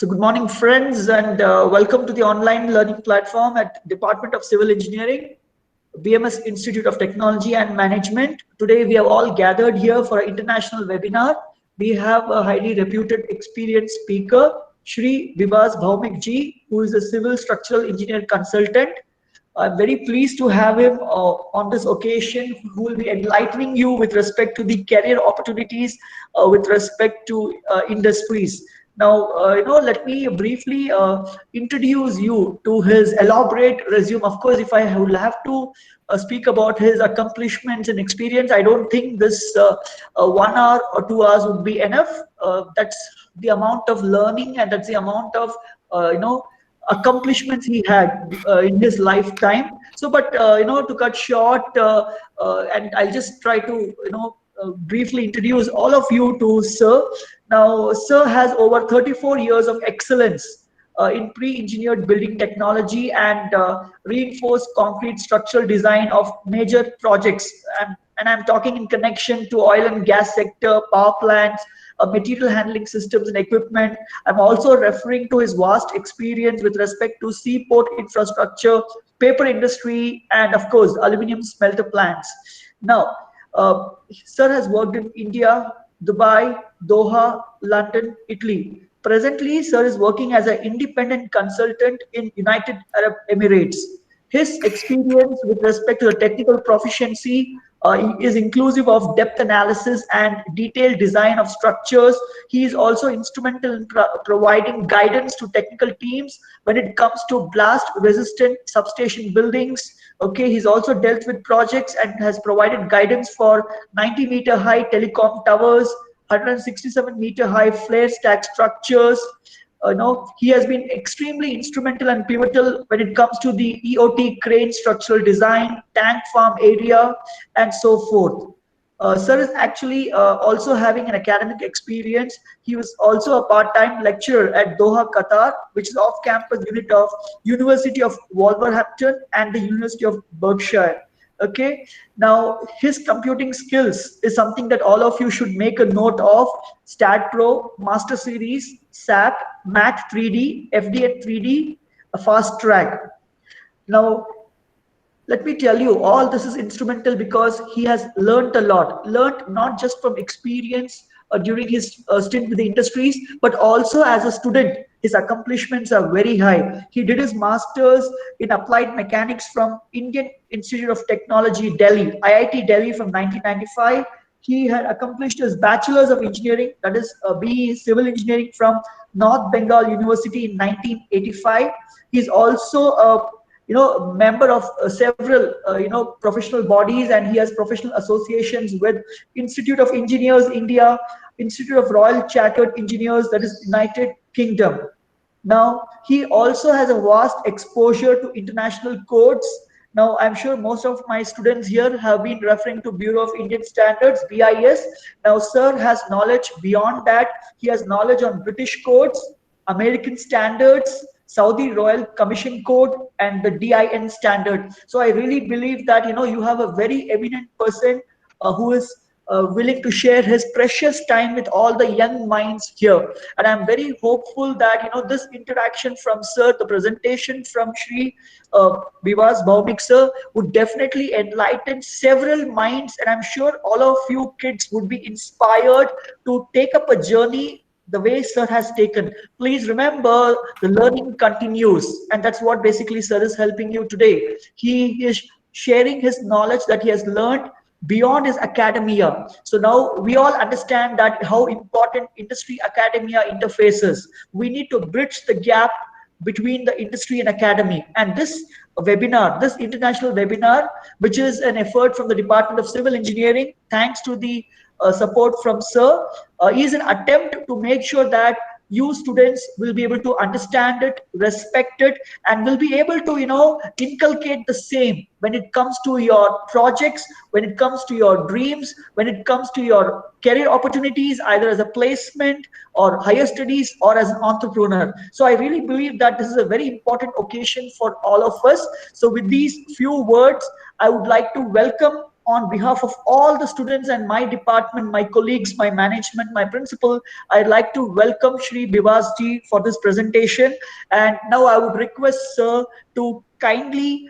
So good morning, friends, and welcome to the online learning platform at Department of Civil Engineering, BMS Institute of Technology and Management. Today, we have all gathered here for an international webinar. We have a highly reputed, experienced speaker, Shri Vibhas Bhaumik ji, who is a civil structural engineer consultant. I'm very pleased to have him on this occasion, who will be enlightening you with respect to the career opportunities, with respect to industries. Now, let me briefly introduce you to his elaborate resume. Of course, if I will have to speak about his accomplishments and experience, I don't think this 1 hour or 2 hours would be enough. That's the amount of learning, and that's the amount of accomplishments he had in his lifetime. So, but to cut short, and I'll just try to briefly introduce all of you to Sir. Now, Sir has over 34 years of excellence in pre-engineered building technology and reinforced concrete structural design of major projects. And I'm talking in connection to oil and gas sector, power plants, material handling systems and equipment. I'm also referring to his vast experience with respect to seaport infrastructure, paper industry, and of course, aluminum smelter plants. Now, Sir has worked in India, Dubai, Doha, London, Italy. Presently, Sir is working as an independent consultant in United Arab Emirates. His experience with respect to the technical proficiency is inclusive of depth analysis and detailed design of structures. He is also instrumental in providing guidance to technical teams when it comes to blast resistant substation buildings. Okay, he's also dealt with projects and has provided guidance for 90-meter high telecom towers, 167-meter high flare stack structures. He has been extremely instrumental and pivotal when it comes to the EOT crane structural design, tank farm area, and so forth. Sir is actually also having an academic experience. He was also a part-time lecturer at Doha, Qatar, which is off-campus unit of University of Wolverhampton and the University of Berkshire. Okay, now his computing skills is something that all of you should make a note of. StatPro, Master Series, SAP, Math 3D, FDA 3D, a fast track. Now, let me tell you, all this is instrumental because he has learned a lot. Learned not just from experience during his stint with the industries, but also as a student. His accomplishments are very high. He did his master's in applied mechanics from Indian Institute of Technology, Delhi, IIT Delhi from 1995. He had accomplished his bachelor's of engineering, that is BE civil engineering from North Bengal University in 1985. He's also a member of several professional bodies, and he has professional associations with Institute of Engineers India, Institute of Royal Chartered Engineers, that is United Kingdom. Now, he also has a vast exposure to international codes. Now, I'm sure most of my students here have been referring to Bureau of Indian Standards, BIS. Now, Sir has knowledge beyond that. He has knowledge on British codes, American standards, Saudi Royal Commission Code, and the DIN standard. So I really believe that you have a very eminent person who is willing to share his precious time with all the young minds here. And I'm very hopeful that this interaction from Sir, the presentation from Shri Vibhas Bhaumik Sir, would definitely enlighten several minds, and I'm sure all of you kids would be inspired to take up a journey the way Sir has taken. Please remember, the learning continues, and that's what basically Sir is helping you today. He is sharing his knowledge that he has learned beyond his academia. So now we all understand that how important industry academia interfaces. We need to bridge the gap between the industry and academy. And this webinar, this international webinar, which is an effort from the Department of Civil Engineering, thanks to the support from Sir, is an attempt to make sure that you students will be able to understand it, respect it, and will be able to inculcate the same when it comes to your projects, when it comes to your dreams, when it comes to your career opportunities, either as a placement or higher studies or as an entrepreneur. So I really believe that this is a very important occasion for all of us. So with these few words, I would like to welcome on behalf of all the students and my department, my colleagues, my management, my principal, I'd like to welcome Shri Bivas ji for this presentation. And now I would request Sir to kindly,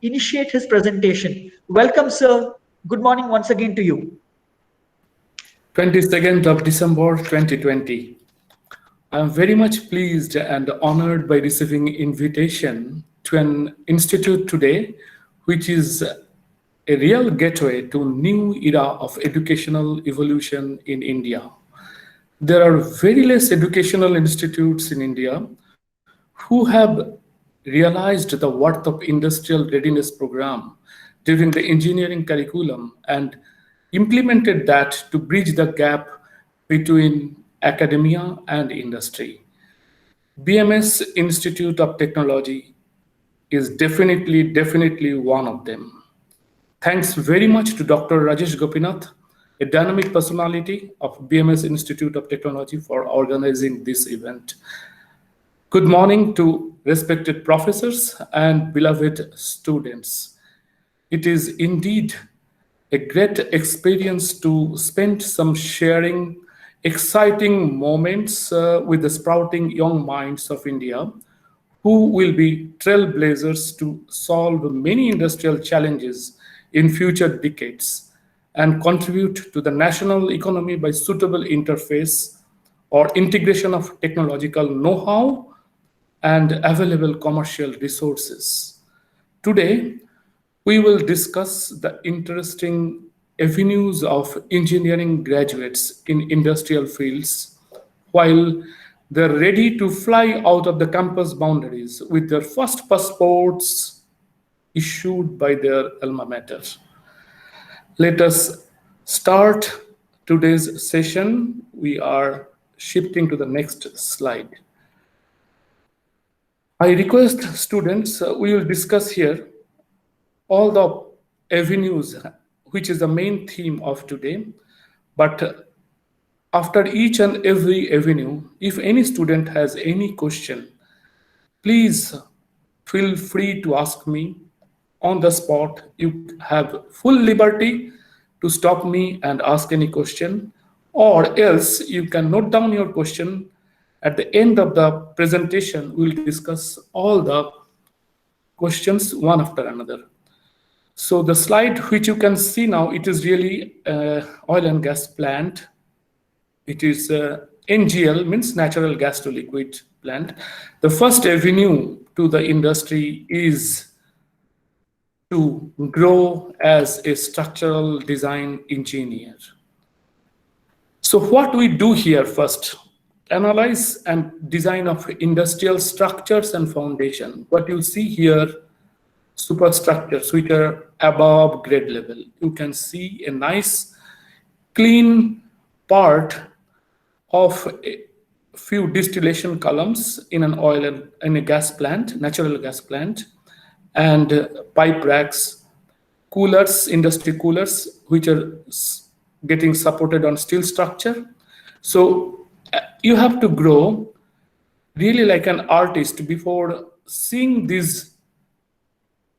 initiate his presentation. Welcome, Sir. Good morning once again to you. 22nd of December 2020. I am very much pleased and honored by receiving invitation to an institute today, which is a real gateway to new era of educational evolution in India. There are very less educational institutes in India who have realized the worth of industrial readiness program during the engineering curriculum and implemented that to bridge the gap between academia and industry. BMS Institute of Technology is definitely one of them. Thanks very much to Dr. Rajesh Gopinath, a dynamic personality of BMS Institute of Technology, for organizing this event. Good morning to respected professors and beloved students. It is indeed a great experience to spend some sharing exciting moments with the sprouting young minds of India, who will be trailblazers to solve many industrial challenges in future decades and contribute to the national economy by suitable interface or integration of technological know-how and available commercial resources. Today, we will discuss the interesting avenues of engineering graduates in industrial fields while they're ready to fly out of the campus boundaries with their first passports issued by their alma mater. Let us start today's session. We are shifting to the next slide. I request students, we will discuss here all the avenues, which is the main theme of today. But after each and every avenue, if any student has any question, please feel free to ask me on the spot. You have full liberty to stop me and ask any question, or else you can note down your question. At the end of the presentation, we'll discuss all the questions one after another. So the slide which you can see now, it is really oil and gas plant. It is NGL, means natural gas to liquid plant. The first avenue to the industry is to grow as a structural design engineer. So what we do here first, analyze and design of industrial structures and foundation. What you see here, superstructures which are above grade level. You can see a nice clean part of a few distillation columns in an oil and in a gas plant, natural gas plant, and pipe racks, coolers, industry coolers, which are getting supported on steel structure. So you have to grow really like an artist before seeing these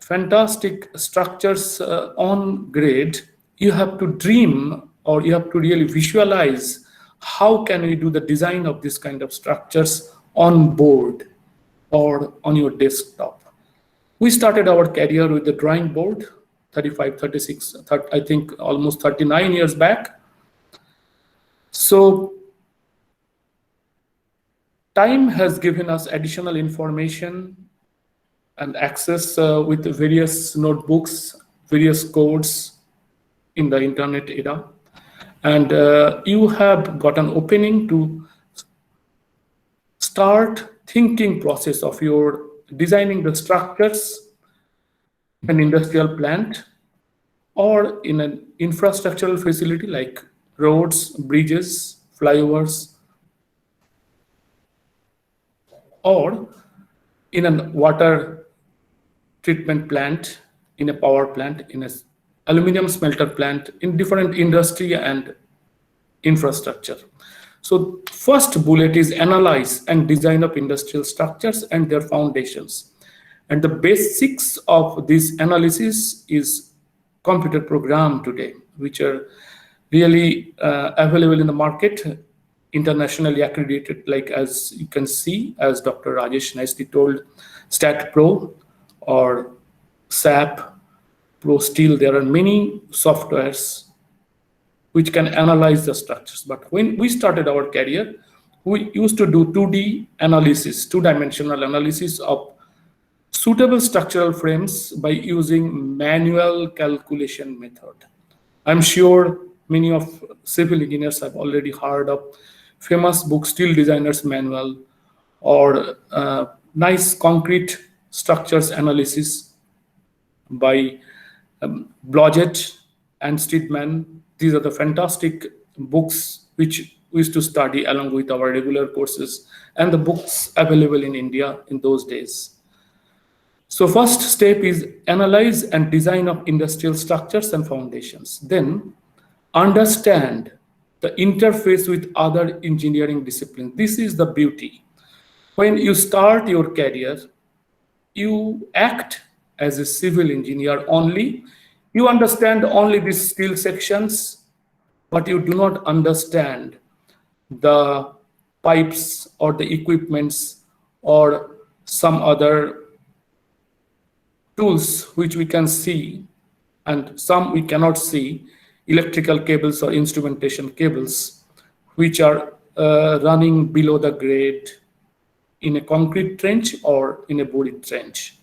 fantastic structures on grade. You have to dream, or you have to really visualize how can we do the design of this kind of structures on board or on your desktop. We started our career with the drawing board 35, 36, I think almost 39 years back. So time has given us additional information and access with various notebooks, various codes in the internet era. And you have got an opening to start thinking process of your designing the structures in an industrial plant or in an infrastructural facility like roads, bridges, flyovers, or in a water treatment plant, in a power plant, in an aluminum smelter plant, in different industry and infrastructure. So first bullet is analyze and design of industrial structures and their foundations. And the basics of this analysis is computer program today, which are really available in the market, internationally accredited, like as you can see, as Dr. Rajesh nicely told, StatPro or SAP, ProSteel. There are many softwares which can analyze the structures. But when we started our career, we used to do 2D analysis, two-dimensional analysis of suitable structural frames by using manual calculation method. I'm sure many of civil engineers have already heard of famous book Steel Designer's Manual or nice concrete structures analysis by Blodgett and Steedman. These are the fantastic books which we used to study along with our regular courses, and the books available in India in those days. So first step is analyze and design of industrial structures and foundations. Then understand the interface with other engineering disciplines. This is the beauty. When you start your career, you act as a civil engineer only. You understand only these steel sections, but you do not understand the pipes or the equipments or some other tools which we can see and some we cannot see, electrical cables or instrumentation cables, which are running below the grade in a concrete trench or in a buried trench.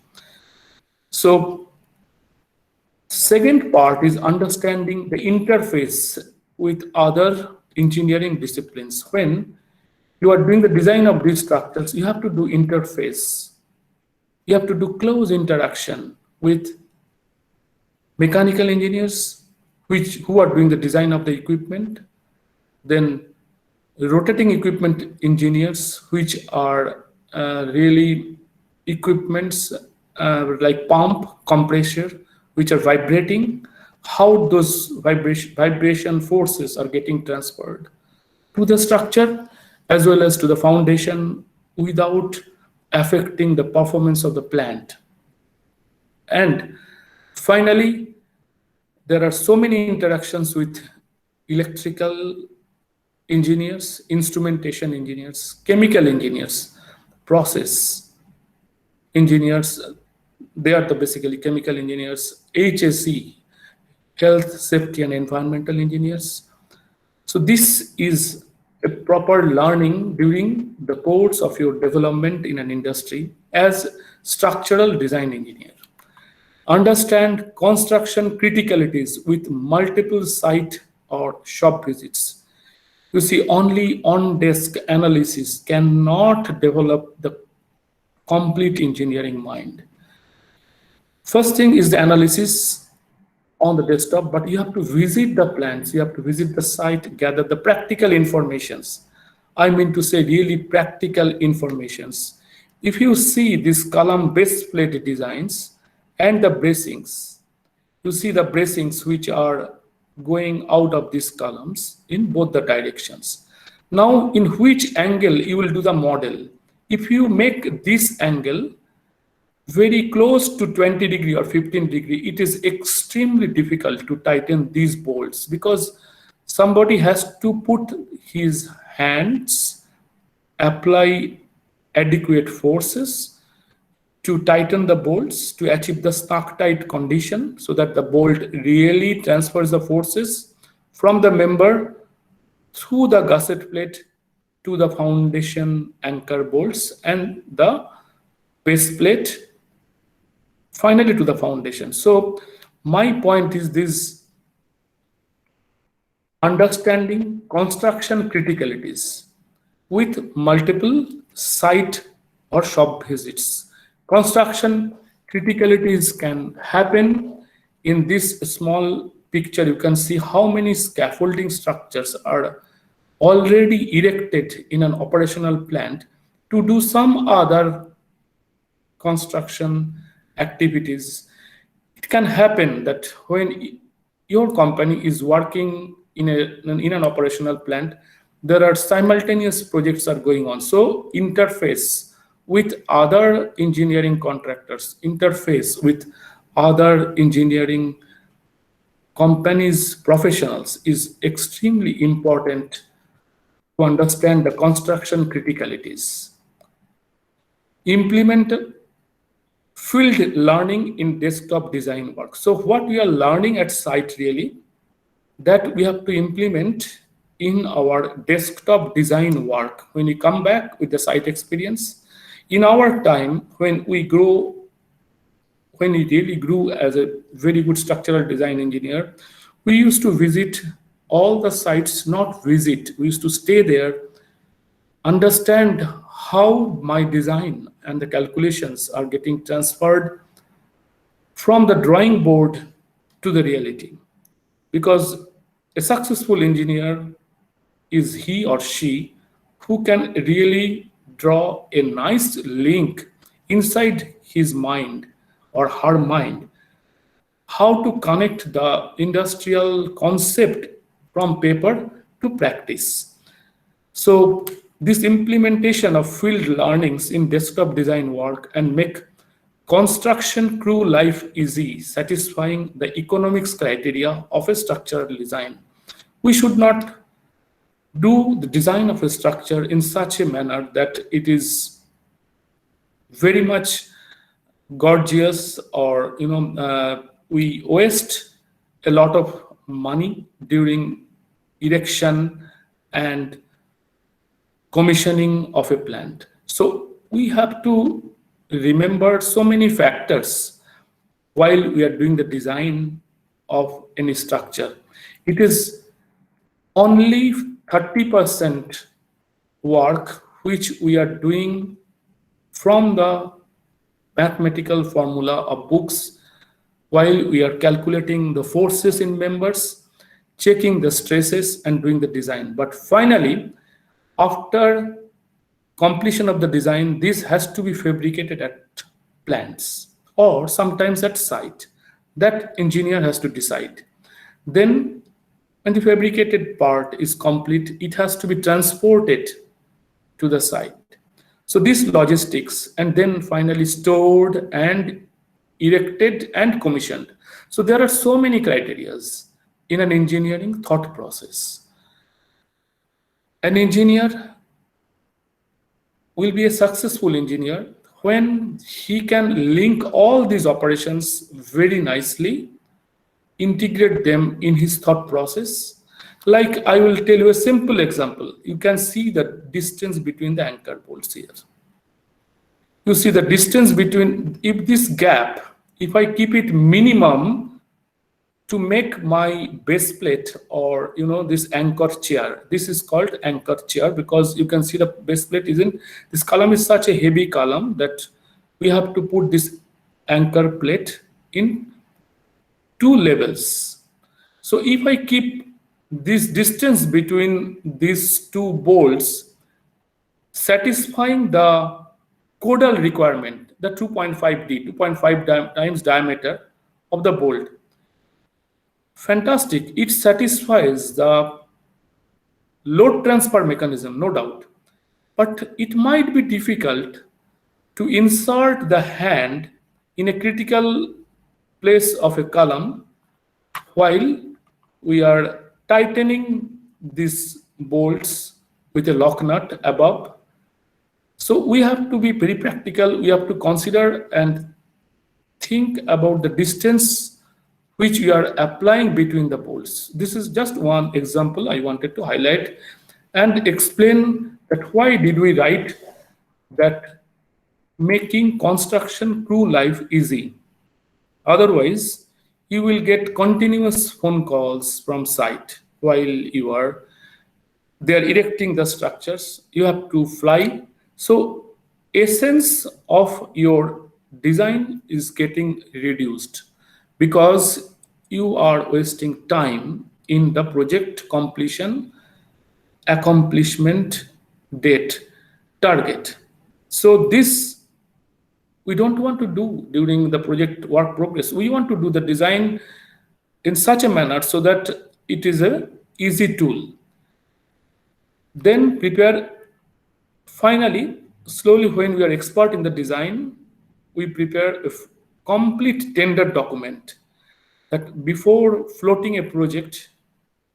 So second part is understanding the interface with other engineering disciplines. When you are doing the design of these structures, you have to do interface. You have to do close interaction with mechanical engineers who are doing the design of the equipment, then rotating equipment engineers, which are really equipments like pump, compressor, which are vibrating, how those vibration forces are getting transferred to the structure as well as to the foundation without affecting the performance of the plant. And finally, there are so many interactions with electrical engineers, instrumentation engineers, chemical engineers, process engineers. They are the basically chemical engineers, HSE, health, safety, and environmental engineers. So this is a proper learning during the course of your development in an industry as structural design engineer. Understand construction criticalities with multiple site or shop visits. You see, only on-desk analysis cannot develop the complete engineering mind. First thing is the analysis on the desktop, but you have to visit the plants, you have to visit the site, gather the practical informations. I mean to say really practical informations. If you see this column base plate designs and the bracings, you see the bracings which are going out of these columns in both the directions. Now, in which angle you will do the model? If you make this angle very close to 20 degree or 15 degree, it is extremely difficult to tighten these bolts because somebody has to put his hands, apply adequate forces to tighten the bolts to achieve the snug tight condition so that the bolt really transfers the forces from the member through the gusset plate to the foundation anchor bolts and the base plate finally to the foundation. So my point is this: understanding construction criticalities with multiple site or shop visits. Construction criticalities can happen in this small picture. You can see how many scaffolding structures are already erected in an operational plant to do some other construction activities. It can happen that when your company is working in an operational plant, there are simultaneous projects are going on. So interface with other engineering contractors, interface with other engineering companies' professionals is extremely important to understand the construction criticalities. Implement field learning in desktop design work. So what we are learning at site really, that we have to implement in our desktop design work when we come back with the site experience. In our time, when we really grew as a very good structural design engineer, we used to visit all the sites, not visit, we used to stay there, understand how my design and the calculations are getting transferred from the drawing board to the reality. Because a successful engineer is he or she who can really draw a nice link inside his mind or her mind, how to connect the industrial concept from paper to practice. So this implementation of field learnings in desktop design work and make construction crew life easy, satisfying the economics criteria of a structural design. We should not do the design of a structure in such a manner that it is very much gorgeous, or we waste a lot of money during erection and commissioning of a plant. So we have to remember so many factors while we are doing the design of any structure. It is only 30% work which we are doing from the mathematical formula of books, while we are calculating the forces in members, checking the stresses and doing the design. But finally, after completion of the design, this has to be fabricated at plants or sometimes at site. That engineer has to decide. Then when the fabricated part is complete, it has to be transported to the site. So this logistics, and then finally stored and erected and commissioned. So there are so many criteria in an engineering thought process. An engineer will be a successful engineer when he can link all these operations very nicely, integrate them in his thought process. Like I will tell you a simple example. You can see the distance between the anchor bolts here. You see the distance between, if this gap, if I keep it minimum to make my base plate or this anchor chair, this is called anchor chair because you can see the base plate is in, this column is such a heavy column that we have to put this anchor plate in 2 levels. So if I keep this distance between these 2 bolts satisfying the codal requirement, the 2.5D, 2.5 times diameter of the bolt, fantastic, it satisfies the load transfer mechanism, no doubt. But it might be difficult to insert the hand in a critical place of a column while we are tightening these bolts with a lock nut above. So we have to be very practical. We have to consider and think about the distance which we are applying between the bolts. This is just one example I wanted to highlight and explain that why did we write that making construction crew life easy. Otherwise, you will get continuous phone calls from site while they are erecting the structures. You have to fly. So essence of your design is getting reduced because you are wasting time in the project completion, accomplishment, date, target. So this we don't want to do during the project work progress. We want to do the design in such a manner so that it is an easy tool. Then prepare, finally, slowly when we are expert in the design, we prepare a complete tender document. that before floating a project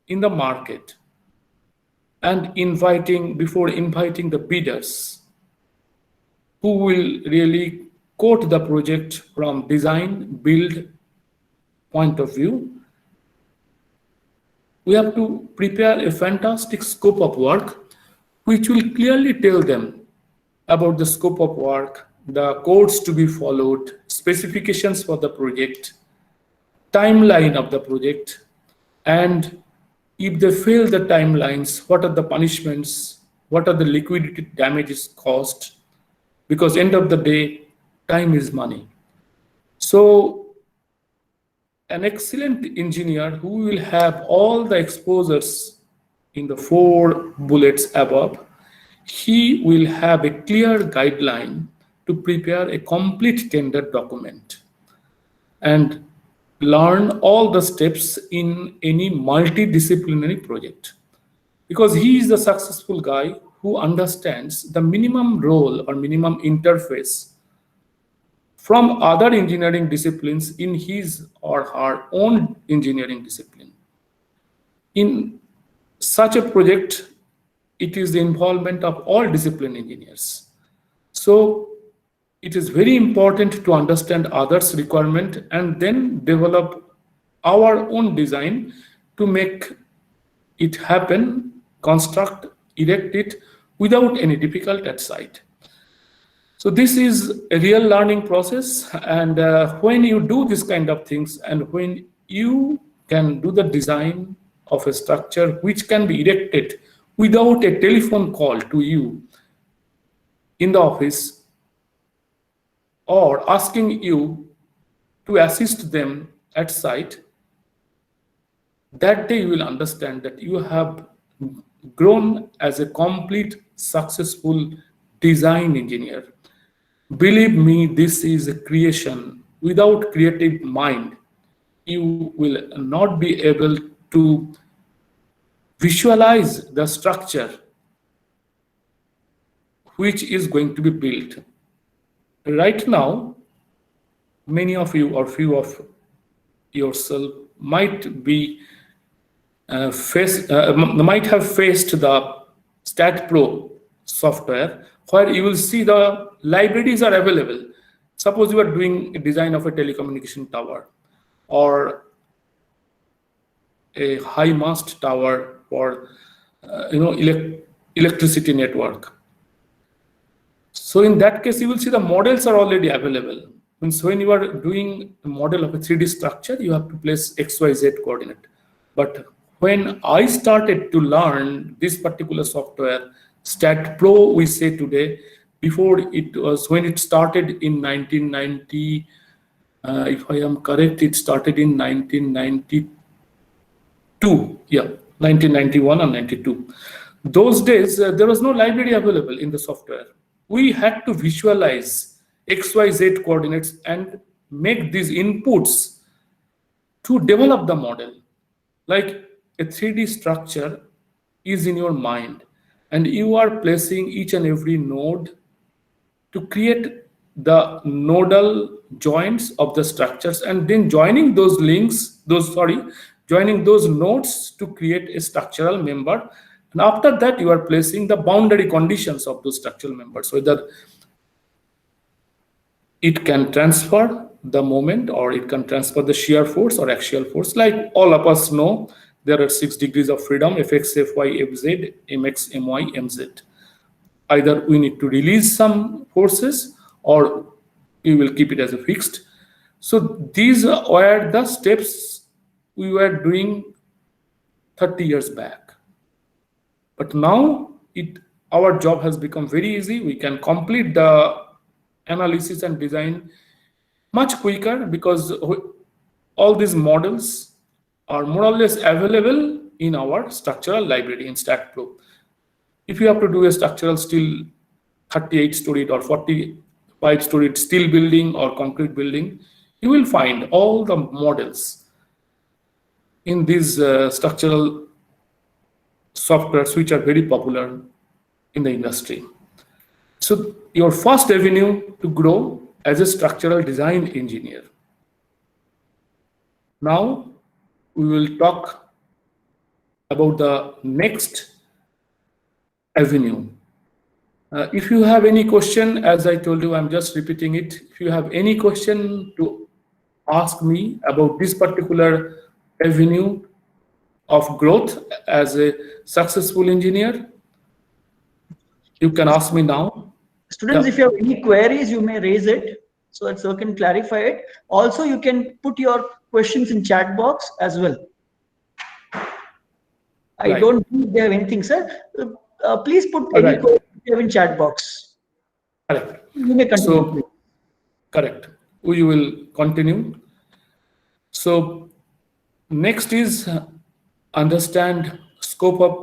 in the market and before inviting the bidders who will really quote the project from design, build point of view, we have to prepare a fantastic scope of work which will clearly tell them about the scope of work, the codes to be followed, specifications for the project, timeline of the project, and if they fail the timelines, what are the punishments, what are the liquidity damages caused, because end of the day, time is money. So an excellent engineer who will have all the exposures in the 4 bullets above, he will have a clear guideline to prepare a complete tender document and learn all the steps in any multidisciplinary project. Because he is the successful guy who understands the minimum role or minimum interface from other engineering disciplines in his or her own engineering discipline. In such a project, it is the involvement of all discipline engineers. So it is very important to understand others' requirement and then develop our own design to make it happen, construct, erect it without any difficulty at site. So this is a real learning process, and when you do this kind of things and when you can do the design of a structure which can be erected without a telephone call to you in the office or asking you to assist them at site, that day you will understand that you have grown as a complete successful design engineer. Believe me, this is a creation. Without creative mind, you will not be able to visualize the structure which is going to be built. Right now, many of you or few of yourself might be might have faced the StatPro software, where you will see the libraries are available. Suppose you are doing a design of a telecommunication tower or a high mast tower for electricity network. So in that case, you will see the models are already available. Means when you are doing a model of a 3D structure, you have to place XYZ coordinate. But when I started to learn this particular software, StatPro, we say today, before it was, when it started in 1990, if I am correct, it started in 1992. Yeah, 1991 or 92. Those days, there was no library available in the software. We had to visualize XYZ coordinates and make these inputs to develop the model. Like a 3D structure is in your mind, and you are placing each and every node to create the nodal joints of the structures, and then joining those joining those nodes to create a structural member. And after that, you are placing the boundary conditions of those structural members, whether it can transfer the moment or it can transfer the shear force or axial force. Like all of us know, there are 6 degrees of freedom: Fx, Fy, Fz, Mx, My, Mz. Either we need to release some forces or we will keep it as a fixed. So these were the steps we were doing 30 years back. But now our job has become very easy. We can complete the analysis and design much quicker because all these models are more or less available in our structural library in StatPro. If you have to do a structural steel 38-storied or 45-storied steel building or concrete building, you will find all the models in these structural softwares which are very popular in the industry. So your first avenue to grow as a structural design engineer. Now we will talk about the next avenue. If you have any question, as I told you, I'm just repeating it. If you have any question to ask me about this particular avenue of growth as a successful engineer, you can ask me now. Students, Yeah. if you have any queries, you may raise it so that sir can clarify it. Also, you can put your questions in chat box as well. I Right. don't think they have anything, sir. Please put All any right. question you have in chat box. Correct. You may continue. please. So, correct. We will continue. So, next is understand scope of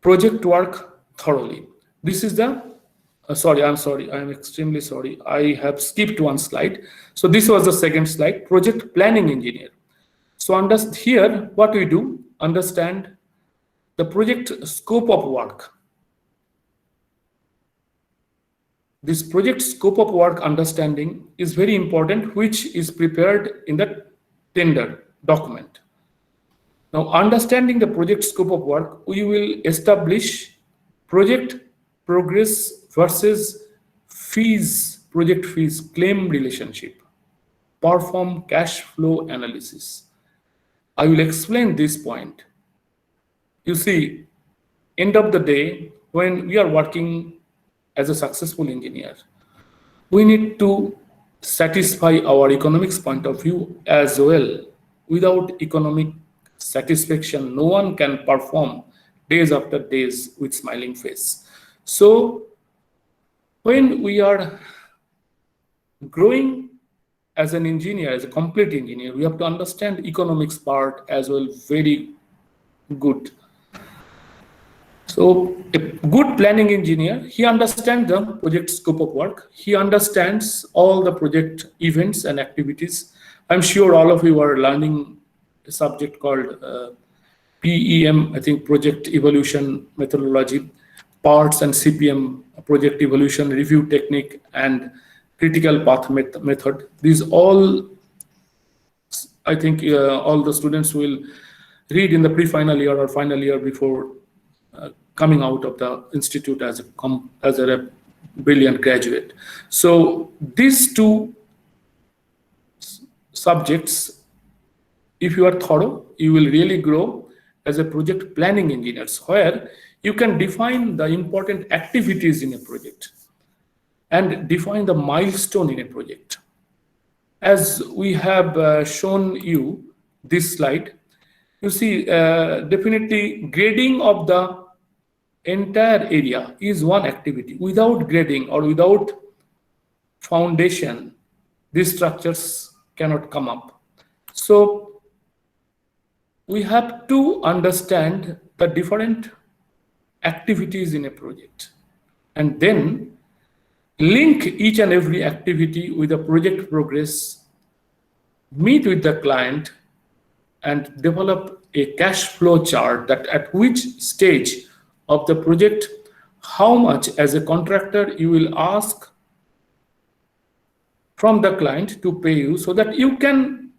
project work thoroughly. This is the sorry, I'm extremely sorry. I have skipped one slide. So this was the second slide, project planning engineer. So here, what we do, understand the project scope of work. This project scope of work understanding is very important, which is prepared in the tender document. Now, understanding the project scope of work, we will establish project progress versus fees, project fees claim relationship, perform cash flow analysis. I will explain this point. You see, end of the day, when we are working as a successful engineer, we need to satisfy our economics point of view as well. Without economic satisfaction, no one can perform days after days with smiling face. So when we are growing as an engineer, as a complete engineer, we have to understand economics part as well very good. So a good planning engineer, he understands the project scope of work. He understands all the project events and activities. I'm sure all of you are learning a subject called PEM, I think project evolution methodology, parts and CPM, project evolution review technique, and critical path method. These all, I think all the students will read in the pre-final year or final year before coming out of the institute as a brilliant graduate. So these two subjects, if you are thorough, you will really grow as a project planning engineer, where you can define the important activities in a project and define the milestone in a project. As we have shown you this slide, you see definitely grading of the entire area is one activity. Without grading or without foundation, these structures cannot come up. So we have to understand the different activities in a project and then link each and every activity with the project progress, meet with the client, and develop a cash flow chart that at which stage of the project, how much as a contractor you will ask from the client to pay you so that you can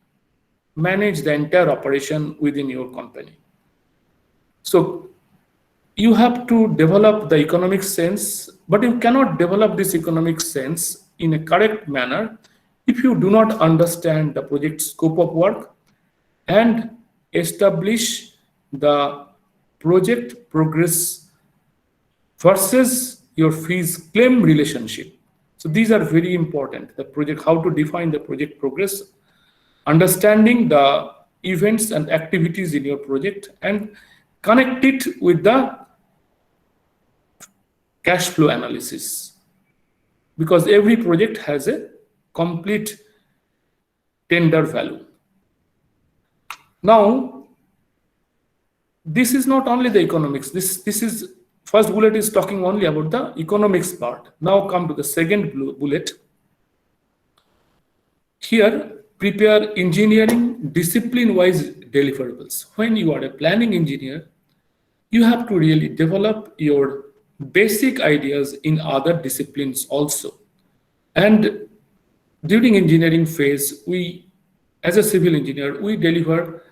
manage the entire operation within your company. So you have to develop the economic sense, but you cannot develop this economic sense in a correct manner if you do not understand the project scope of work and establish the project progress versus your fees claim relationship. So these are very important. The project, how to define the project progress, understanding the events and activities in your project, and connect it with the cash flow analysis, because every project has a complete tender value. Now, this is not only the economics. This is first bullet is talking only about the economics part. Now come to the second bullet. Here, prepare engineering discipline-wise deliverables. When you are a planning engineer, you have to really develop your basic ideas in other disciplines also. And during engineering phase, we as a civil engineer, we deliver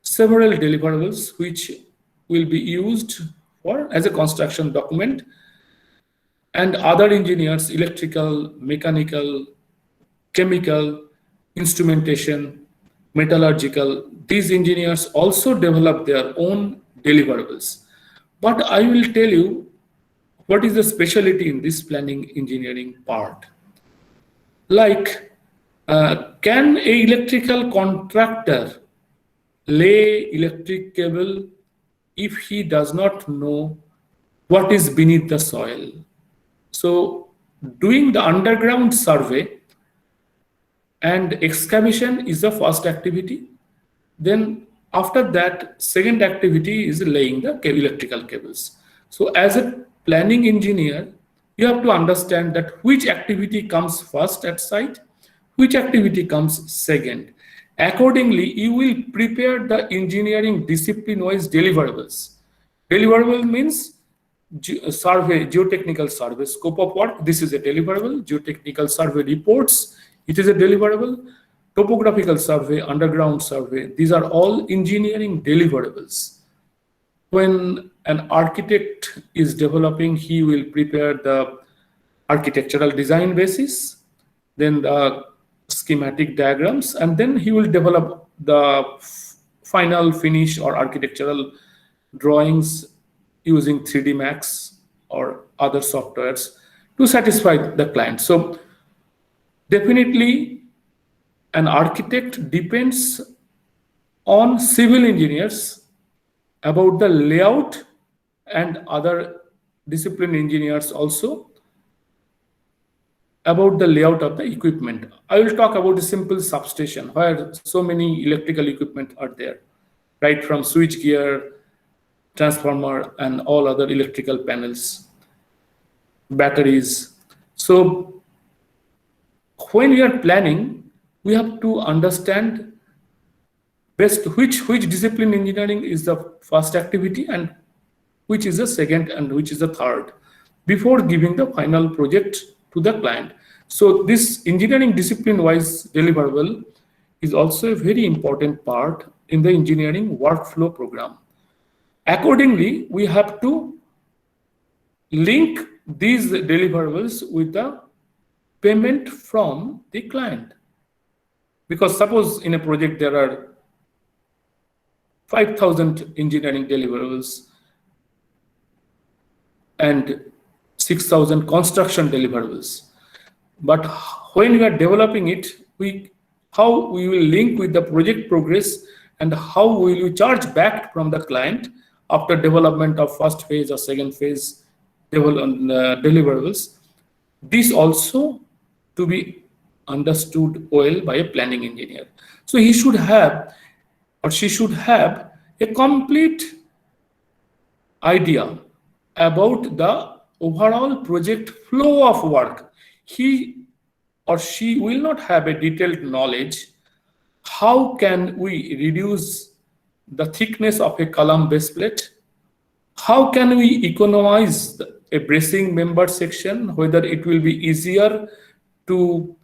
several deliverables which will be used for as a construction document, and other engineers, electrical, mechanical, chemical, instrumentation, metallurgical, these engineers also develop their own deliverables. But I will tell you what is the specialty in this planning engineering part. Like, can a electrical contractor lay electric cable if he does not know what is beneath the soil? So doing the underground survey and excavation is the first activity. Then after that, second activity is laying the electrical cables. So as a planning engineer, you have to understand that which activity comes first at site, which activity comes second. Accordingly, you will prepare the engineering discipline-wise deliverables. Deliverable means survey, geotechnical survey, scope of work, this is a deliverable. Geotechnical survey reports, it is a deliverable. Topographical survey, underground survey, these are all engineering deliverables. When an architect is developing, he will prepare the architectural design basis, then the schematic diagrams, and then he will develop the final finish or architectural drawings using 3D Max or other softwares to satisfy the client. So definitely an architect depends on civil engineers about the layout, and other discipline engineers also about the layout of the equipment. I will talk about a simple substation where so many electrical equipment are there, right from switch gear, transformer, and all other electrical panels, batteries. So when we are planning, we have to understand best which discipline engineering is the first activity and which is the second and which is the third before giving the final project to the client. So this engineering discipline wise deliverable is also a very important part in the engineering workflow program. Accordingly, we have to link these deliverables with the payment from the client. Because suppose in a project there are 5,000 engineering deliverables and 6,000 construction deliverables. But when we are developing it, how we will link with the project progress and how will we charge back from the client after development of first phase or second phase deliverables. This also to be understood well by a planning engineer. So he should have or she should have a complete idea about the overall project flow of work. He or she will not have a detailed knowledge. How can we reduce the thickness of a column base plate? How can we economize a bracing member section, whether it will be easier to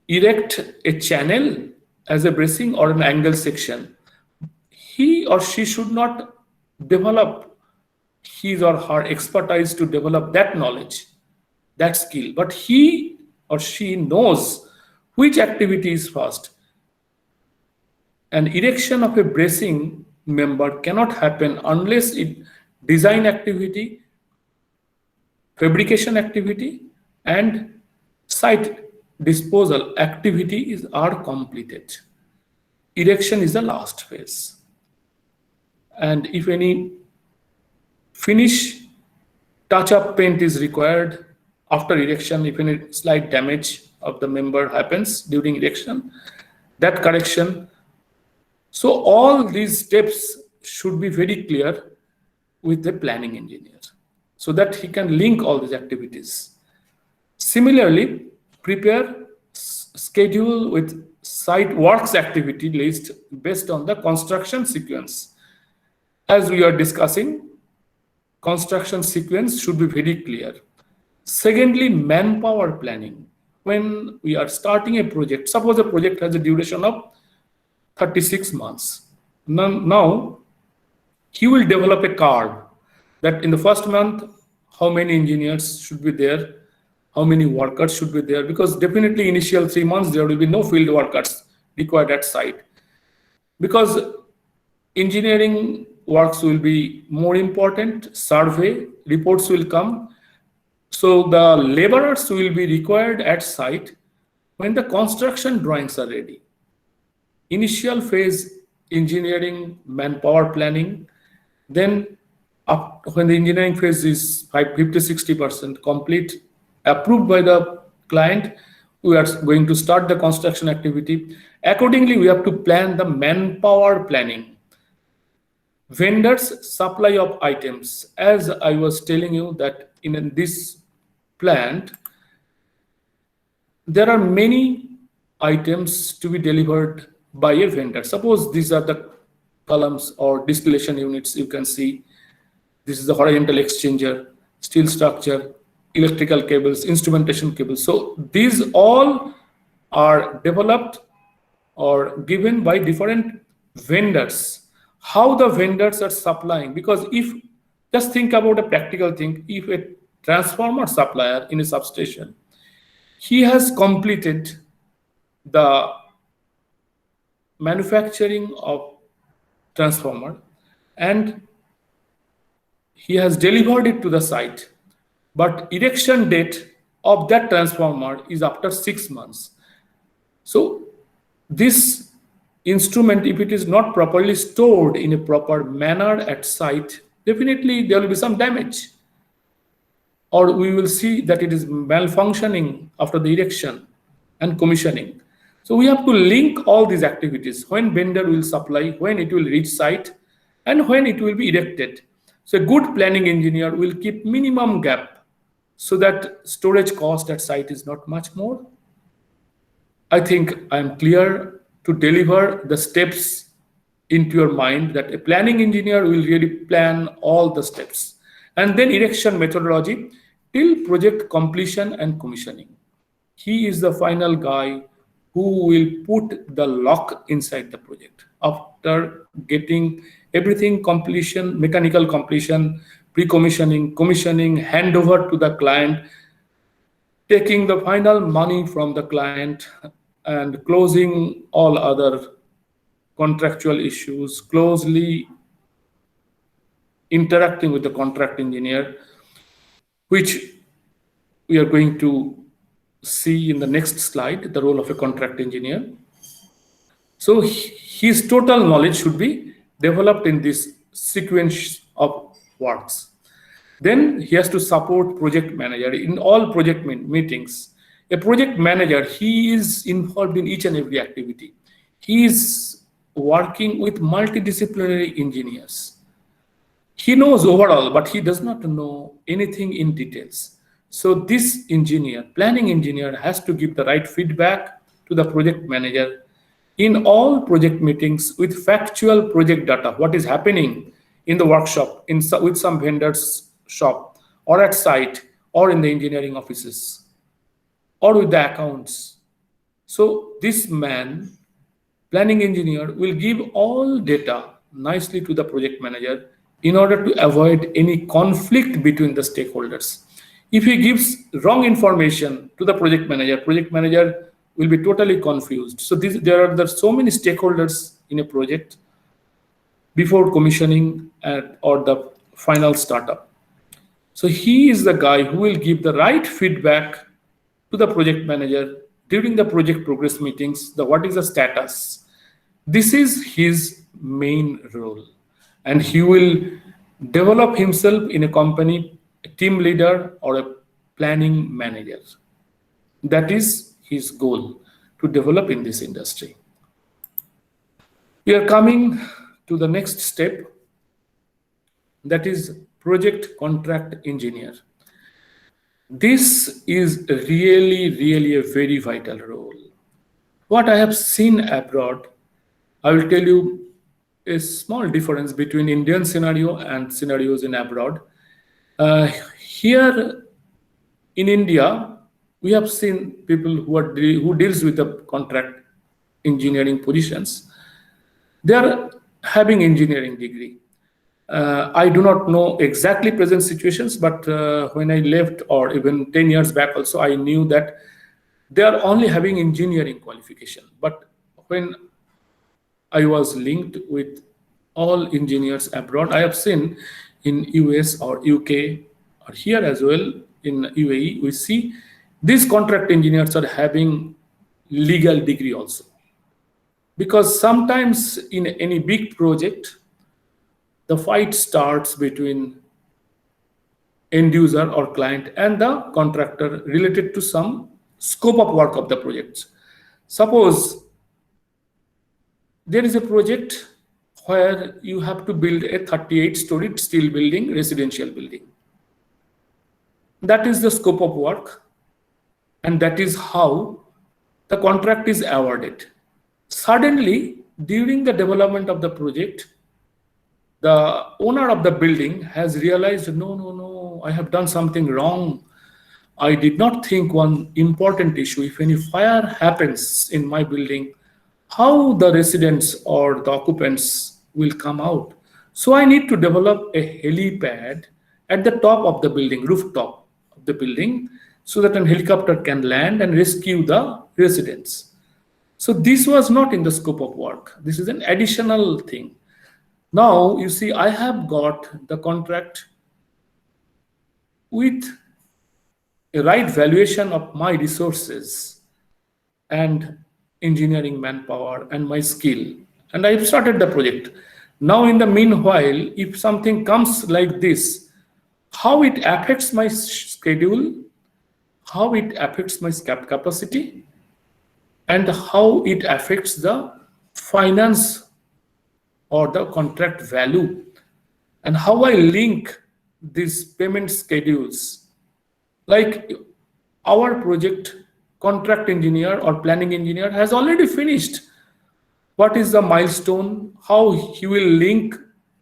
erect a channel as a bracing or an angle section? He or she should not develop his or her expertise to develop that knowledge, that skill, but he or she knows which activity is first. An erection of a bracing member cannot happen unless design activity, fabrication activity, and site disposal activity are completed. Erection is the last phase. And if any finish touch-up paint is required after erection, if any slight damage of the member happens during erection, that correction. So all these steps should be very clear with the planning engineer so that he can link all these activities. Similarly, prepare schedule with site works activity list based on the construction sequence. As we are discussing, construction sequence should be very clear. Secondly, manpower planning. when we are starting a project, suppose a project has a duration of 36 months. Now he will develop a card that in the first month, how many engineers should be there, how many workers should be there, because definitely initial 3 months, there will be no field workers required at site. Because engineering works will be more important, survey reports will come. So the laborers will be required at site when the construction drawings are ready. Initial phase engineering, manpower planning, then up when the engineering phase is 50-60% complete, approved by the client, we are going to start the construction activity. Accordingly, we have to plan the manpower planning. Vendors supply of items. As I was telling you that in this plant, there are many items to be delivered by a vendor. Suppose these are the columns or distillation units you can see. This is the horizontal exchanger, steel structure, electrical cables, instrumentation cables. So these all are developed or given by different vendors. How the vendors are supplying, because if just think about a practical thing, if a transformer supplier in a substation, he has completed the manufacturing of transformer and he has delivered it to the site, but erection date of that transformer is after 6 months. So this instrument, if it is not properly stored in a proper manner at site, definitely there will be some damage, or we will see that it is malfunctioning after the erection and commissioning. So we have to link all these activities, when vendor will supply, when it will reach site, and when it will be erected. So a good planning engineer will keep minimum gap so that storage cost at site is not much more. I think I am clear to deliver the steps into your mind, that a planning engineer will really plan all the steps. And then erection methodology till project completion and commissioning. He is the final guy who will put the lock inside the project after getting everything completion, mechanical completion, pre-commissioning, commissioning, handover to the client, taking the final money from the client and closing all other contractual issues, closely interacting with the contract engineer, which we are going to see in the next slide, the role of a contract engineer. So his total knowledge should be developed in this sequence of works. Then he has to support project manager in all project meetings. A project manager, he is involved in each and every activity. He is working with multidisciplinary engineers. He knows overall, but he does not know anything in details. So this engineer, planning engineer, has to give the right feedback to the project manager in all project meetings with factual project data, what is happening in the workshop, with some vendors shop, or at site, or in the engineering offices, or with the accounts. So this man, planning engineer, will give all data nicely to the project manager in order to avoid any conflict between the stakeholders. If he gives wrong information to the project manager will be totally confused. So there are so many stakeholders in a project before commissioning or the final startup. So he is the guy who will give the right feedback to the project manager during the project progress meetings, what is the status. This is his main role. And he will develop himself in a company, a team leader or a planning manager. That is his goal, to develop in this industry. We are coming to the next step, that is project contract engineer. This is really a very vital role. What I have seen abroad, I will tell you a small difference between Indian scenario and scenarios in abroad. Here in India, we have seen people who deals with the contract engineering positions. They are having engineering degree. I do not know exactly present situations, but when I left, or even 10 years back also, I knew that they are only having engineering qualification. But when I was linked with all engineers abroad, I have seen in US or UK or here as well in UAE, we see these contract engineers are having legal degree also. Because sometimes in any big project, the fight starts between end user or client and the contractor related to some scope of work of the project. Suppose there is a project where you have to build a 38-story steel building, residential building. That is the scope of work, and that is how the contract is awarded. Suddenly, during the development of the project, the owner of the building has realized, no, I have done something wrong. I did not think one important issue. If any fire happens in my building, how the residents or the occupants will come out. So I need to develop a helipad at the top of the building, rooftop of the building, so that a helicopter can land and rescue the residents. So this was not in the scope of work. This is an additional thing. Now, you see, I have got the contract with a right valuation of my resources and engineering manpower and my skill. And I've started the project. Now, in the meanwhile, if something comes like this, how it affects my schedule, how it affects my capacity, and how it affects the finance or the contract value, and how I link these payment schedules. Like our project contract engineer or planning engineer has already finished. What is the milestone? How he will link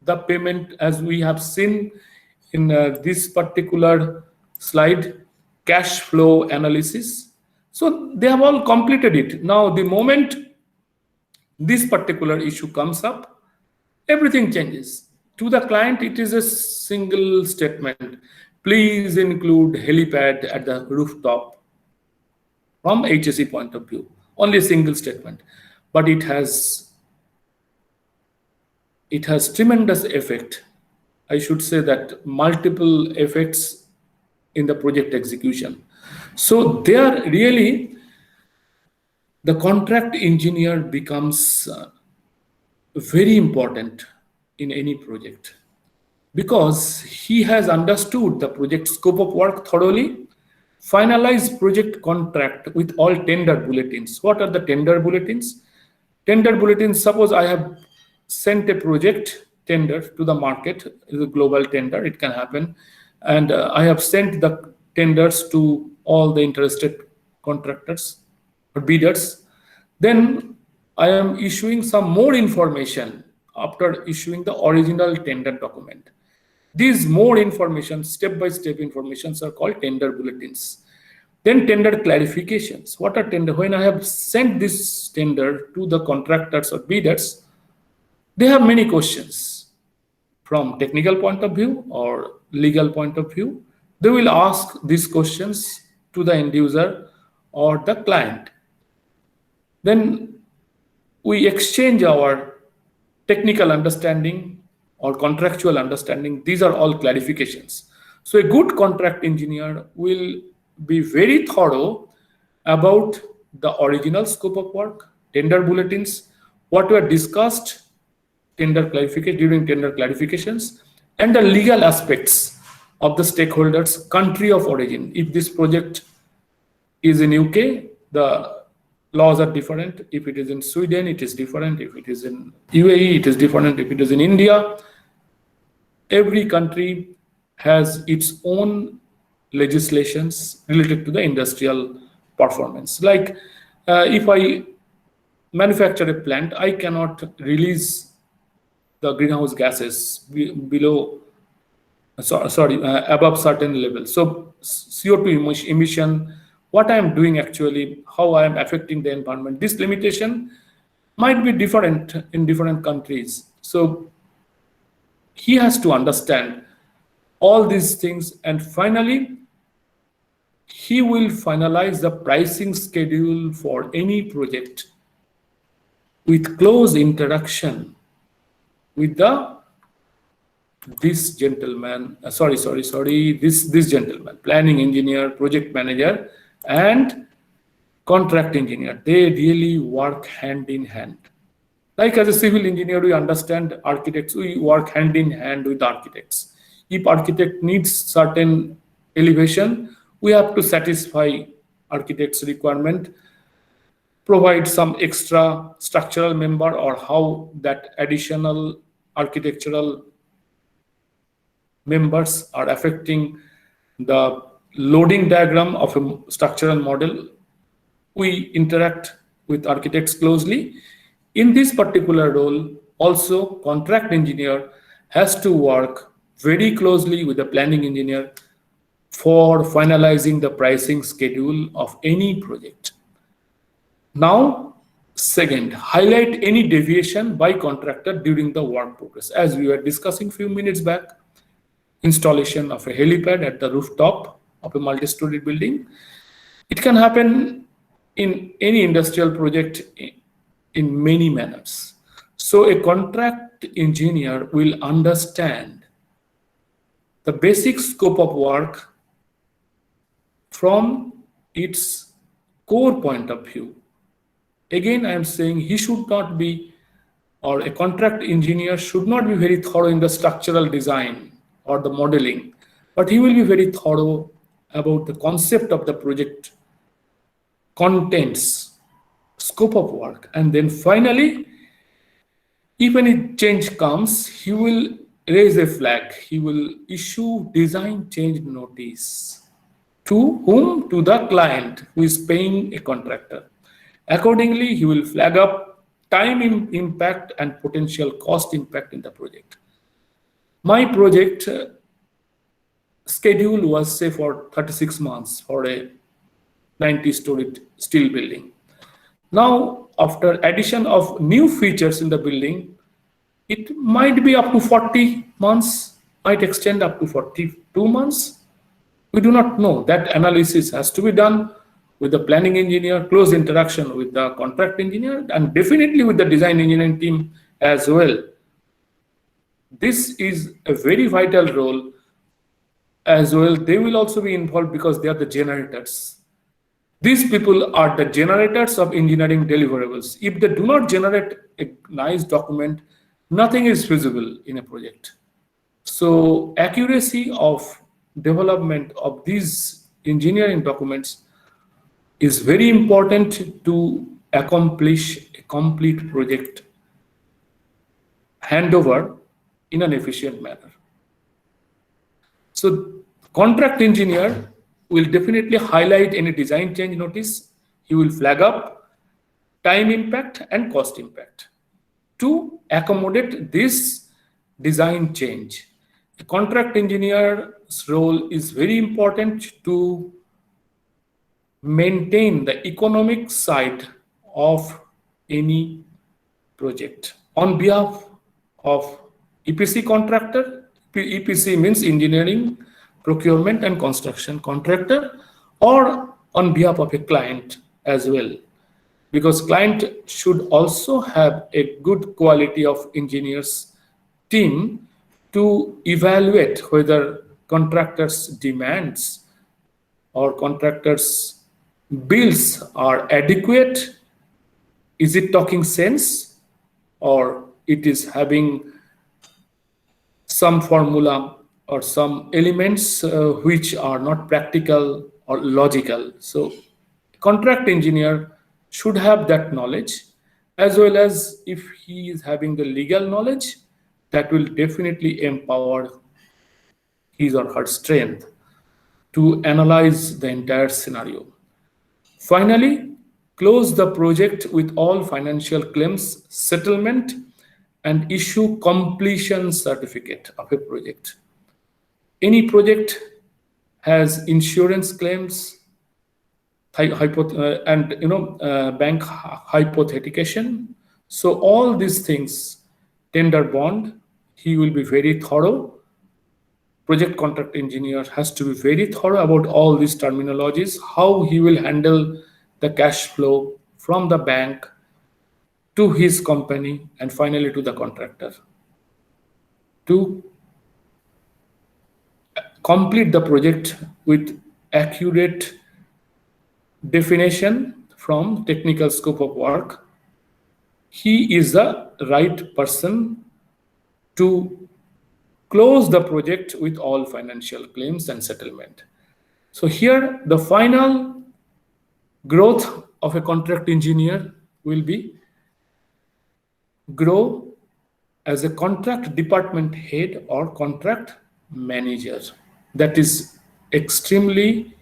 the payment, as we have seen in this particular slide, cash flow analysis. So they have all completed it. Now, the moment this particular issue comes up, everything changes. To the client, it is a single statement. Please include helipad at the rooftop. From HSE point of view, only a single statement, but it has tremendous effect. I should say that multiple effects in the project execution. So there really the contract engineer becomes very important in any project, because he has understood the project scope of work thoroughly, finalize project contract with all tender bulletins. What are the tender bulletins? Tender bulletins, suppose I have sent a project tender to the market, is a global tender, it can happen, and I have sent the tenders to all the interested contractors or bidders. Then I am issuing some more information after issuing the original tender document. These more information, step-by-step informations, are called tender bulletins. Then tender clarifications. What are tender? When I have sent this tender to the contractors or bidders, they have many questions from technical point of view or legal point of view. They will ask these questions to the end user or the client. Then we exchange our technical understanding or contractual understanding. These are all clarifications. So a good contract engineer will be very thorough about the original scope of work, tender bulletins, what were discussed during tender clarifications, and the legal aspects of the stakeholders' country of origin. If this project is in UK, the laws are different. If it is in Sweden, it is different. If it is in UAE, it is different. If it is in India, every country has its own legislations related to the industrial performance. Like if I manufacture a plant, I cannot release the greenhouse gases above certain level. So CO2 emission what I am doing actually, how I am affecting the environment. This limitation might be different in different countries. So he has to understand all these things, and finally he will finalize the pricing schedule for any project with close interaction with this gentleman, this gentleman, planning engineer, project manager, and contract engineer. They really work hand in hand. Like as a civil engineer, we understand architects, we work hand in hand with architects. If architect needs certain elevation, we have to satisfy architect's requirement, provide some extra structural member or how that additional architectural members are affecting the loading diagram of a structural model. We interact with architects closely. In this particular role, also contract engineer has to work very closely with the planning engineer for finalizing the pricing schedule of any project. Now, second, highlight any deviation by contractor during the work progress. As we were discussing few minutes back, installation of a helipad at the rooftop of a multi-story building. It can happen in any industrial project in many manners. So a contract engineer will understand the basic scope of work from its core point of view. Again, I am saying he should not be, or a contract engineer should not be very thorough in the structural design or the modeling, but he will be very thorough about the concept of the project, contents, scope of work, and then finally, if any change comes, he will raise a flag. He will issue design change notice. To whom? To the client who is paying a contractor. Accordingly, he will flag up time impact and potential cost impact in the project. My project schedule was, say, for 36 months for a 90-story steel building. Now, after addition of new features in the building, it might be up to 40 months, might extend up to 42 months. We do not know. That analysis has to be done with the planning engineer, close interaction with the contract engineer, and definitely with the design engineering team as well. This is a very vital role as well. They will also be involved because they are the generators. These people are the generators of engineering deliverables. If they do not generate a nice document, nothing is feasible in a project. So accuracy of development of these engineering documents is very important to accomplish a complete project handover in an efficient manner. So contract engineer will definitely highlight any design change notice. He will flag up time impact and cost impact to accommodate this design change. The contract engineer's role is very important to maintain the economic side of any project. On behalf of EPC contractor, EPC means engineering, procurement and construction contractor, or on behalf of a client as well, because client should also have a good quality of engineers team to evaluate whether contractors' demands or contractors' bills are adequate. Is it talking sense, or it is having some formula or some elements which are not practical or logical? So contract engineer should have that knowledge, as well as if he is having the legal knowledge, that will definitely empower his or her strength to analyze the entire scenario. Finally, close the project with all financial claims settlement and issue completion certificate of a project. Any project has insurance claims, and bank hypothecation. So all these things, tender bond, he will be very thorough. Project contract engineer has to be very thorough about all these terminologies, how he will handle the cash flow from the bank to his company and finally to the contractor to complete the project with accurate definition from technical scope of work. He is the right person to close the project with all financial claims and settlement. So here the final growth of a contract engineer will be grow as a contract department head or contract manager. That is extremely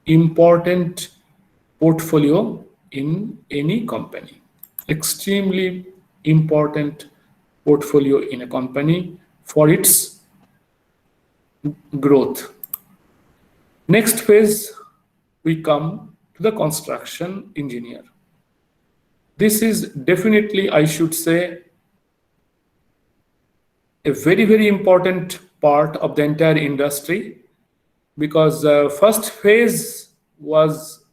important portfolio in any company. Extremely important portfolio in a company for its growth. Next phase, we come to the construction engineer. This is definitely, I should say, a very, very important part of the entire industry, because first phase was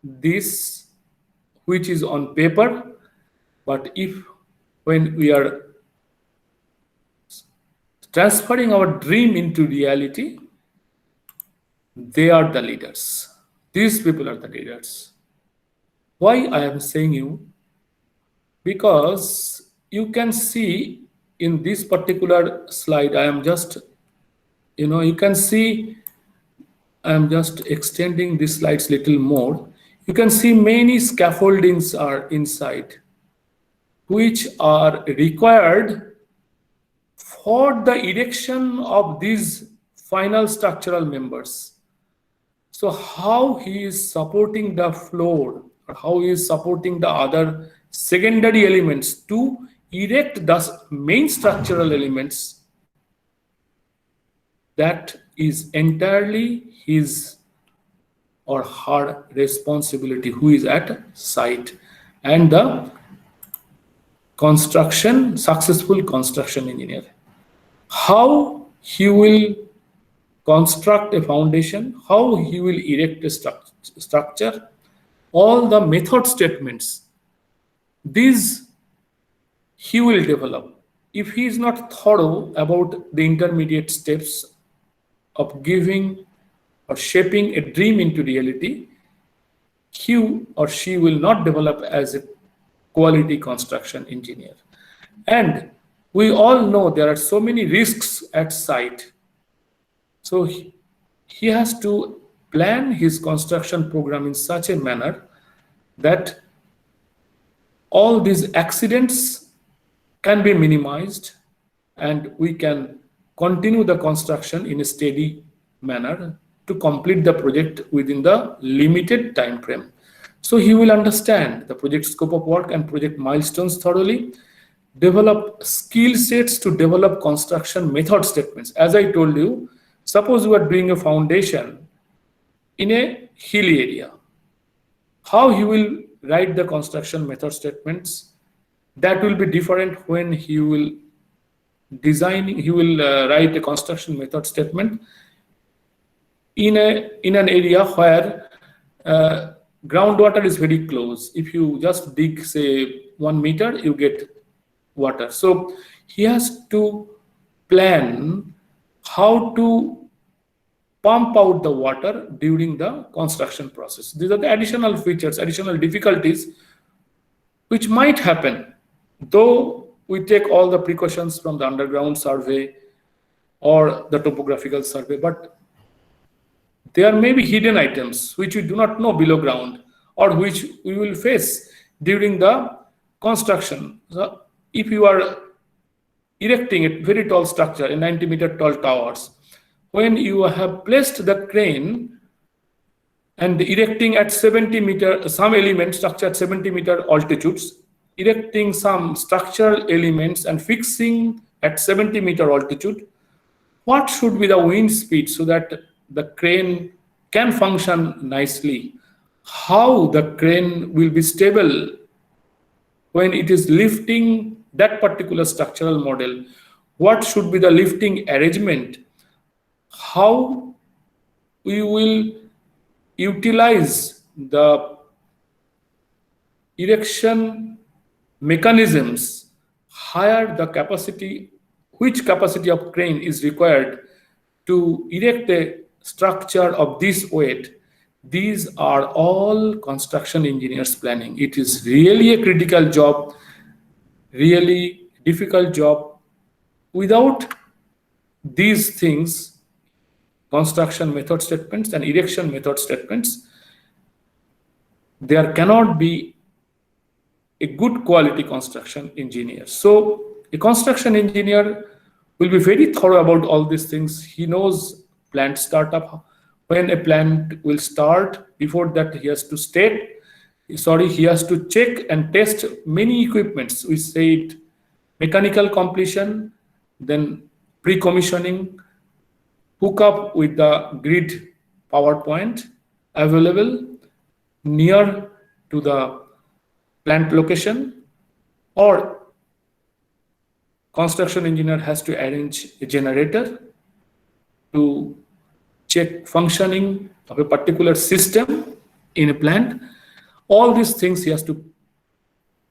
this, which is on paper, but when we are transferring our dream into reality, they are the leaders. These people are the leaders. Why I am saying you? Because you can see in this particular slide, I am just, you can see, I am just extending these slides little more. You can see many scaffoldings are inside, which are required for the erection of these final structural members. So how he is supporting the floor, or how he is supporting the other secondary elements to erect the main structural elements, that is entirely his or her responsibility, who is at site, and the successful construction engineer. How he will construct a foundation, how he will erect a structure, all the method statements, these he will develop. If he is not thorough about the intermediate steps of giving or shaping a dream into reality, he or she will not develop as a quality construction engineer. And we all know there are so many risks at site. So he has to plan his construction program in such a manner that all these accidents can be minimized and we can continue the construction in a steady manner to complete the project within the limited time frame. So he will understand the project scope of work and project milestones thoroughly, develop skill sets to develop construction method statements. As I told you, suppose you are doing a foundation in a hilly area. How he will write the construction method statements, that will be different when he will write a construction method statement in an area where groundwater is very close. If you just dig, say, 1 meter, you get water. So he has to plan how to pump out the water during the construction process. These are the additional features, additional difficulties which might happen, though we take all the precautions from the underground survey or the topographical survey, but there may be hidden items which we do not know below ground or which we will face during the construction. So if you are erecting a very tall structure, a 90-meter tall towers, when you have placed the crane and erecting at 70-meter, some element structure at 70-meter altitudes, erecting some structural elements and fixing at 70-meter altitude, what should be the wind speed so that the crane can function nicely? how the crane will be stable when it is lifting that particular structural model, what should be the lifting arrangement, how we will utilize the erection mechanisms, higher the capacity, which capacity of crane is required to erect a structure of this weight. These are all construction engineers planning. It is really a critical job, really difficult job. Without these things, construction method statements and erection method statements, there cannot be a good quality construction engineer. So a construction engineer will be very thorough about all these things. He knows plant startup, when a plant will start. Before that, he has to he has to check and test many equipments. We say it mechanical completion, then pre-commissioning, hook up with the grid power point available near to the plant location, or construction engineer has to arrange a generator to check functioning of a particular system in a plant. All these things he has to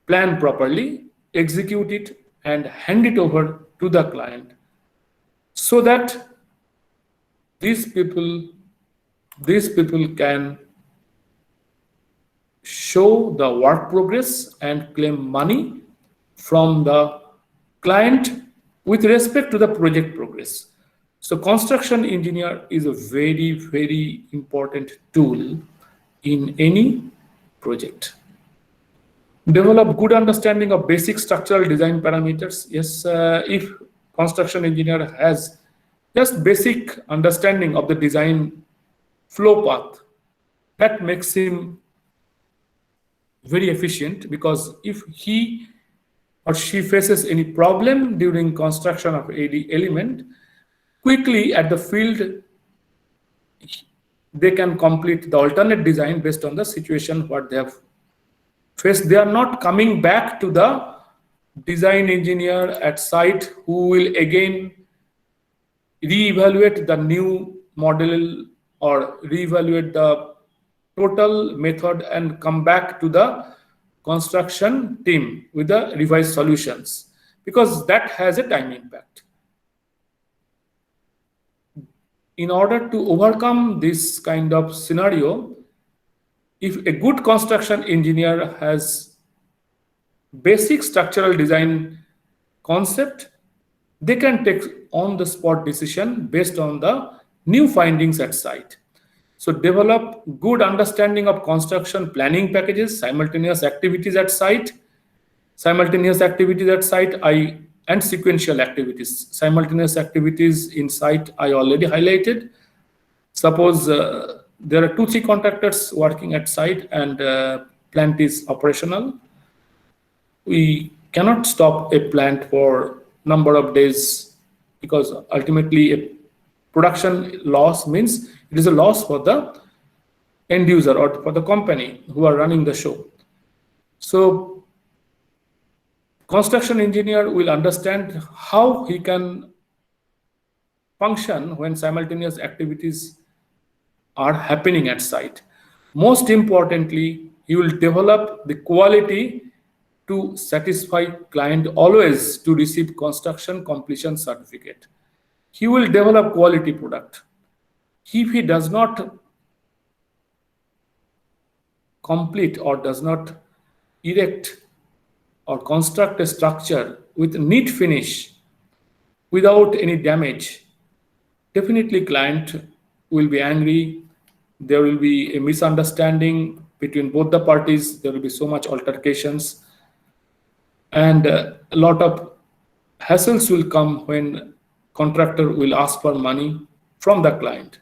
plan properly, execute it, and hand it over to the client, so that these people can show the work progress and claim money from the client with respect to the project progress. So construction engineer is a very, very important tool in any project. Develop good understanding of basic structural design parameters. Yes, if construction engineer has just basic understanding of the design flow path, that makes him very efficient, because if he or she faces any problem during construction of any element, quickly at the field they can complete the alternate design based on the situation what they have faced. They are not coming back to the design engineer at site, who will again reevaluate the new model or reevaluate the total method and come back to the construction team with the revised solutions, because that has a time impact. In order to overcome this kind of scenario, if a good construction engineer has basic structural design concept, they can take on the spot decision based on the new findings at site. So develop good understanding of construction planning packages, simultaneous activities at site, and sequential activities. Simultaneous activities in site I already highlighted. Suppose there are 2-3 contractors working at site and plant is operational. We cannot stop a plant for number of days, because ultimately a production loss means it is a loss for the end user or for the company who are running the show. So construction engineer will understand how he can function when simultaneous activities are happening at site. Most importantly, he will develop the quality to satisfy client always to receive construction completion certificate. He will develop quality product. If he does not complete or does not erect or construct a structure with neat finish without any damage, definitely client will be angry. There will be a misunderstanding between both the parties. There will be so much altercations, and a lot of hassles will come when contractor will ask for money from the client.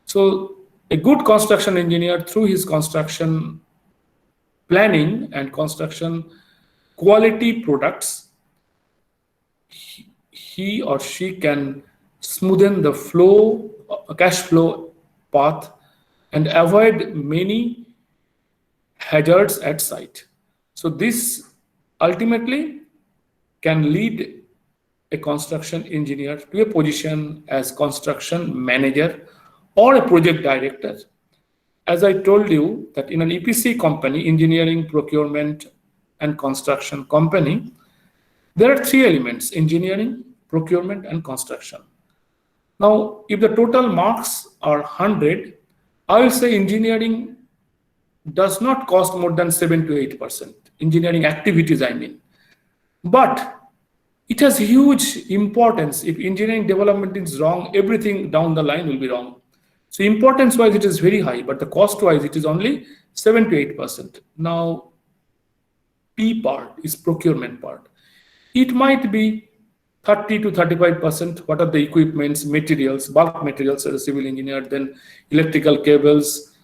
So a good construction engineer, through his construction planning and construction quality products, he or she can smoothen the flow, cash flow path, and avoid many hazards at site. So this ultimately can lead a construction engineer to a position as construction manager or a project director. As I told you that in an EPC company, engineering, procurement, and construction company, there are three elements: engineering, procurement, and construction. Now, if the total marks are 100, I will say engineering does not cost more than 7 to 8%. Engineering activities, I mean. But it has huge importance. If engineering development is wrong, everything down the line will be wrong. So importance-wise, it is very high, but the cost-wise, it is only 7 to 8%. Now, P part is procurement part. It might be 30 to 35%. What are the equipments, materials, bulk materials as a civil engineer, then electrical cables,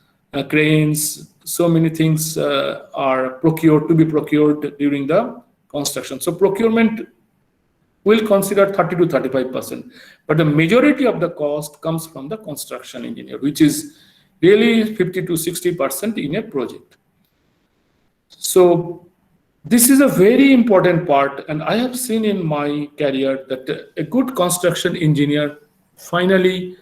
cranes, so many things are procured to be procured during the construction. So procurement will consider 30 to 35%, but the majority of the cost comes from the construction engineer, which is really 50 to 60% in a project. So this is a very important part, and I have seen in my career that a good construction engineer finally,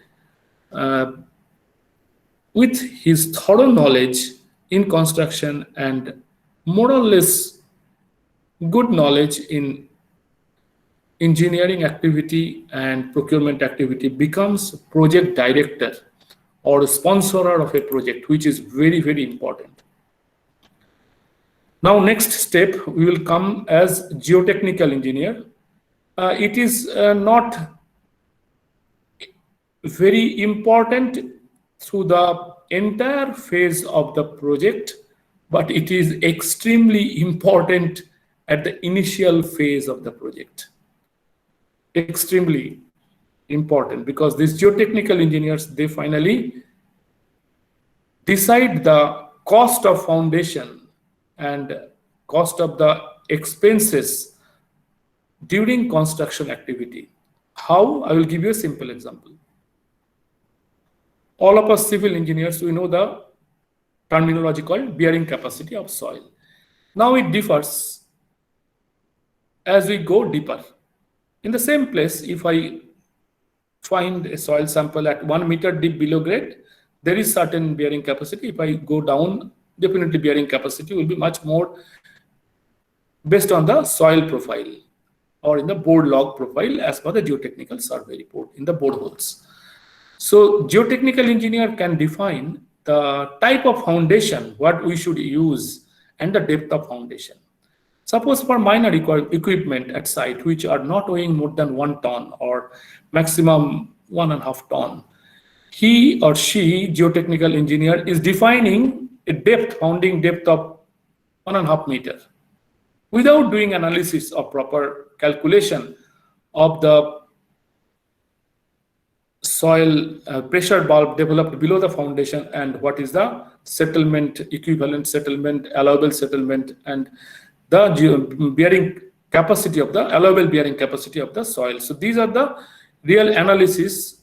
with his thorough knowledge in construction and more or less good knowledge in engineering activity and procurement activity, becomes project director or sponsorer of a project, which is very, very important. Now, next step, we will come as geotechnical engineer. It is not very important through the entire phase of the project, but it is extremely important at the initial phase of the project. Extremely important, because these geotechnical engineers, they finally decide the cost of foundation and cost of the expenses during construction activity. How? I will give you a simple example. All of us civil engineers, we know the terminology called bearing capacity of soil. Now it differs as we go deeper. In the same place, if I find a soil sample at 1 meter deep below grade, there is certain bearing capacity. If I go down, definitely bearing capacity will be much more based on the soil profile or in the bore log profile as per the geotechnical survey report in the boreholes. So geotechnical engineer can define the type of foundation, what we should use, and the depth of foundation. Suppose for minor equipment at site, which are not weighing more than 1 ton or maximum 1.5 ton, he or she, geotechnical engineer, is defining a depth, founding depth of 1.5 meter without doing analysis or proper calculation of the soil pressure bulb developed below the foundation and what is the settlement, equivalent settlement, allowable settlement, and the bearing capacity of the allowable bearing capacity of the soil. So these are the real analysis,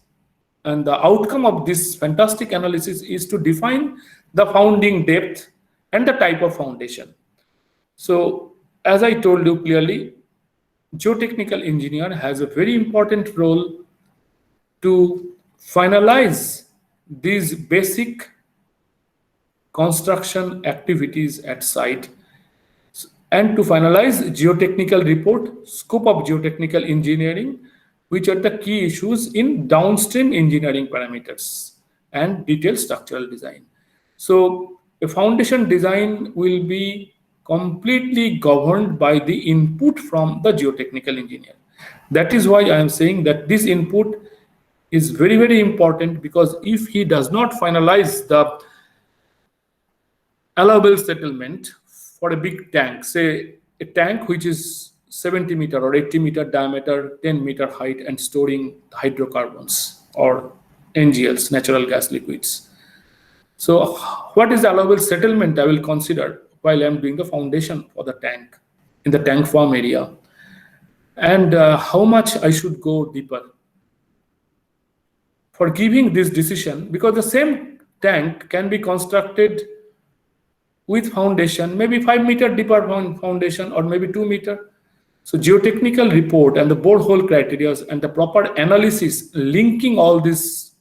and the outcome of this fantastic analysis is to define the founding depth and the type of foundation. So as I told you clearly, geotechnical engineer has a very important role to finalize these basic construction activities at site and to finalize geotechnical report, scope of geotechnical engineering, which are the key issues in downstream engineering parameters and detailed structural design. So a foundation design will be completely governed by the input from the geotechnical engineer. That is why I am saying that this input is very, very important, because if he does not finalize the allowable settlement for a big tank, say a tank which is 70 meter or 80 meter diameter, 10 meter height, and storing hydrocarbons or NGLs, natural gas liquids. So what is the allowable settlement I will consider while I'm doing the foundation for the tank in the tank farm area, and how much I should go deeper for giving this decision, because the same tank can be constructed with foundation, maybe 5 meter deeper foundation, or maybe 2 meter. So geotechnical report and the borehole criteria and the proper analysis linking all these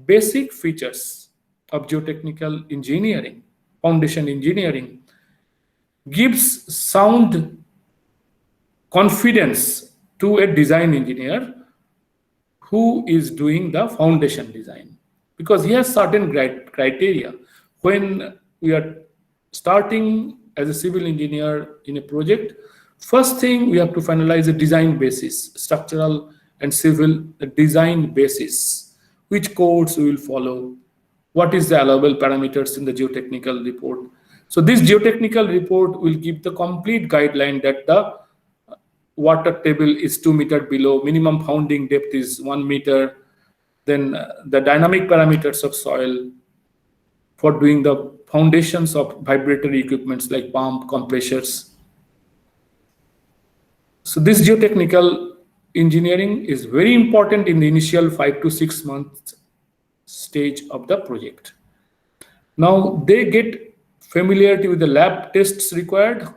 basic features of geotechnical engineering, foundation engineering, gives sound confidence to a design engineer who is doing the foundation design, because he has certain criteria. When we are starting as a civil engineer in a project, first thing we have to finalize a design basis, structural and civil design basis, which codes we will follow, what is the allowable parameters in the geotechnical report. So this geotechnical report will give the complete guideline that the water table is 2 meters below, minimum founding depth is 1 meter, then the dynamic parameters of soil for doing the foundations of vibratory equipments like pump, compressors. So this geotechnical engineering is very important in the initial 5 to 6 months stage of the project. Now they get familiarity with the lab tests required.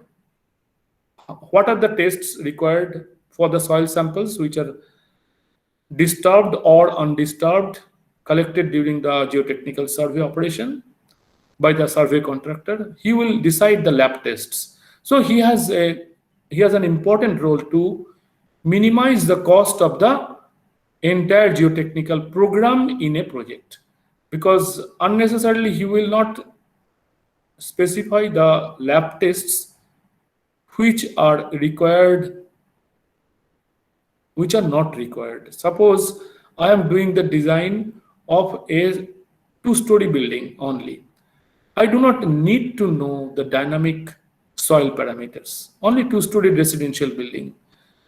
What are the tests required for the soil samples which are disturbed or undisturbed, collected during the geotechnical survey operation by the survey contractor? He will decide the lab tests. So he has an important role to minimize the cost of the entire geotechnical program in a project, because unnecessarily he will not specify the lab tests which are required, which are not required. Suppose I am doing the design of a 2-story building only. I do not need to know the dynamic soil parameters. Only 2-story residential building.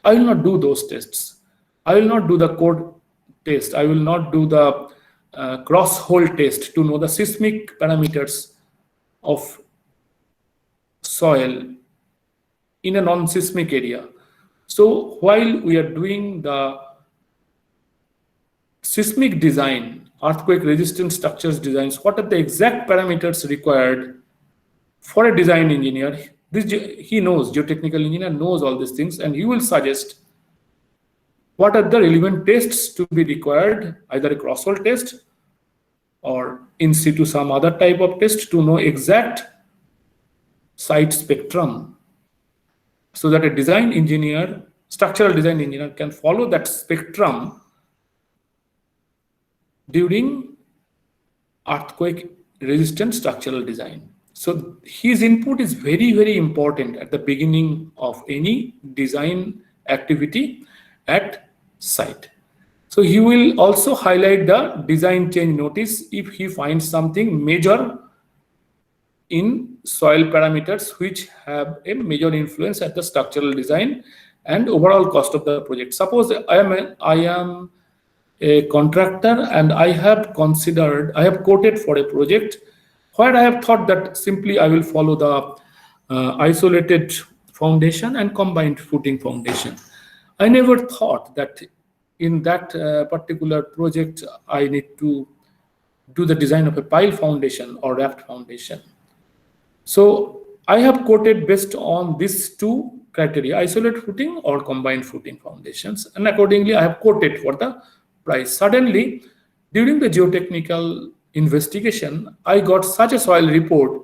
I will not do those tests. I will not do the core test. I will not do the cross hole test to know the seismic parameters of soil in a non-seismic area. So while we are doing the seismic design, earthquake resistant structures designs, what are the exact parameters required for a design engineer? He knows, geotechnical engineer knows all these things, and he will suggest what are the relevant tests to be required, either a cross-hole test or in situ some other type of test to know exact site spectrum, so that a design engineer, structural design engineer, can follow that spectrum during earthquake resistant structural design. So his input is very, very important at the beginning of any design activity at site. So he will also highlight the design change notice if he finds something major in soil parameters which have a major influence at the structural design and overall cost of the project. Suppose I am a contractor and I have quoted for a project where I have thought that simply I will follow the isolated foundation and combined footing foundation. I never thought that in that particular project I need to do the design of a pile foundation or raft foundation. So I have quoted based on these two criteria, isolated footing or combined footing foundations, and accordingly I have quoted for the price. Suddenly, during the geotechnical investigation, I got such a soil report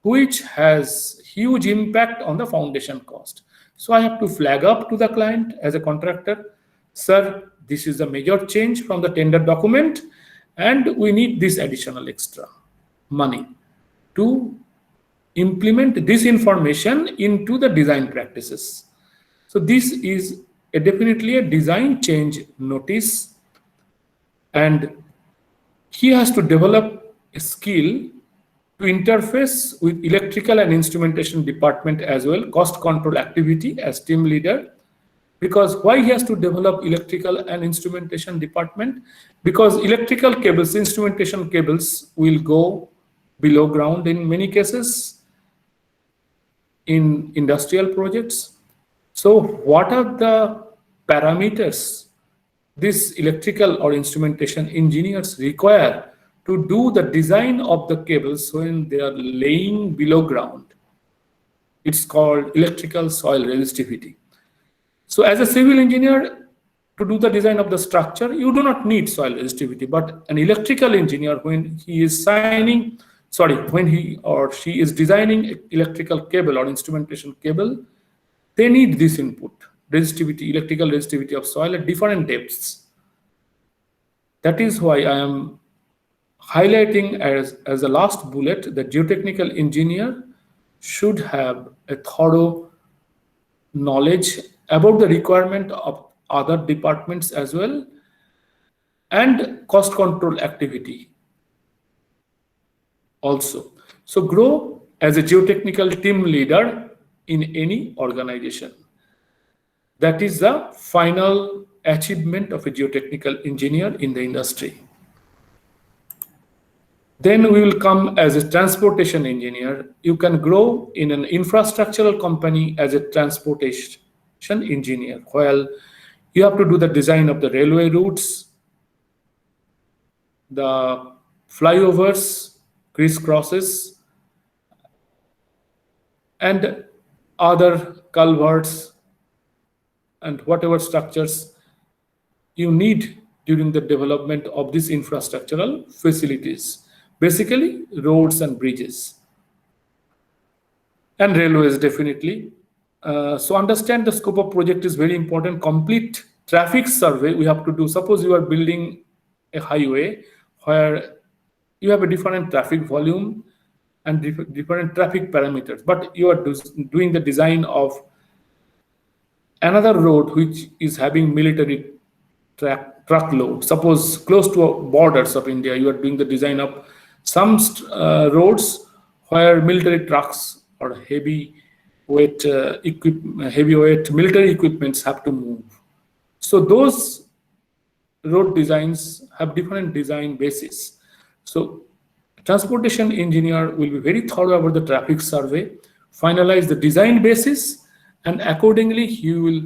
which has huge impact on the foundation cost. So I have to flag up to the client as a contractor, sir, this is a major change from the tender document and we need this additional extra money to implement this information into the design practices. So this is definitely a design change notice, and he has to develop a skill to interface with electrical and instrumentation department as well, cost control activity as team leader. Because why he has to develop electrical and instrumentation department? Because electrical cables, instrumentation cables will go below ground in many cases in industrial projects. So what are the parameters these electrical or instrumentation engineers require to do the design of the cables when they are laying below ground. It's called electrical soil resistivity. So as a civil engineer, to do the design of the structure, you do not need soil resistivity, but an electrical engineer, when he or she is designing electrical cable or instrumentation cable, they need this input, resistivity, electrical resistivity of soil at different depths. That is why I am highlighting as a last bullet that geotechnical engineer should have a thorough knowledge about the requirement of other departments as well, and cost control activity also. So grow as a geotechnical team leader in any organization. That is the final achievement of a geotechnical engineer in the industry. Then we will come as a transportation engineer. You can grow in an infrastructural company as a transportation engineer, while you have to do the design of the railway routes, the flyovers, crisscrosses, and other culverts and whatever structures you need during the development of these infrastructural facilities. Basically, roads and bridges. And railways, definitely. So understand the scope of project is very important. Complete traffic survey we have to do. Suppose you are building a highway where you have a different traffic volume and different traffic parameters, but you are doing the design of another road which is having military truckload. Suppose close to borders of India, you are doing the design of some roads where military trucks or heavyweight military equipments have to move. So those road designs have different design basis. So transportation engineer will be very thorough about the traffic survey, finalize the design basis, and accordingly he will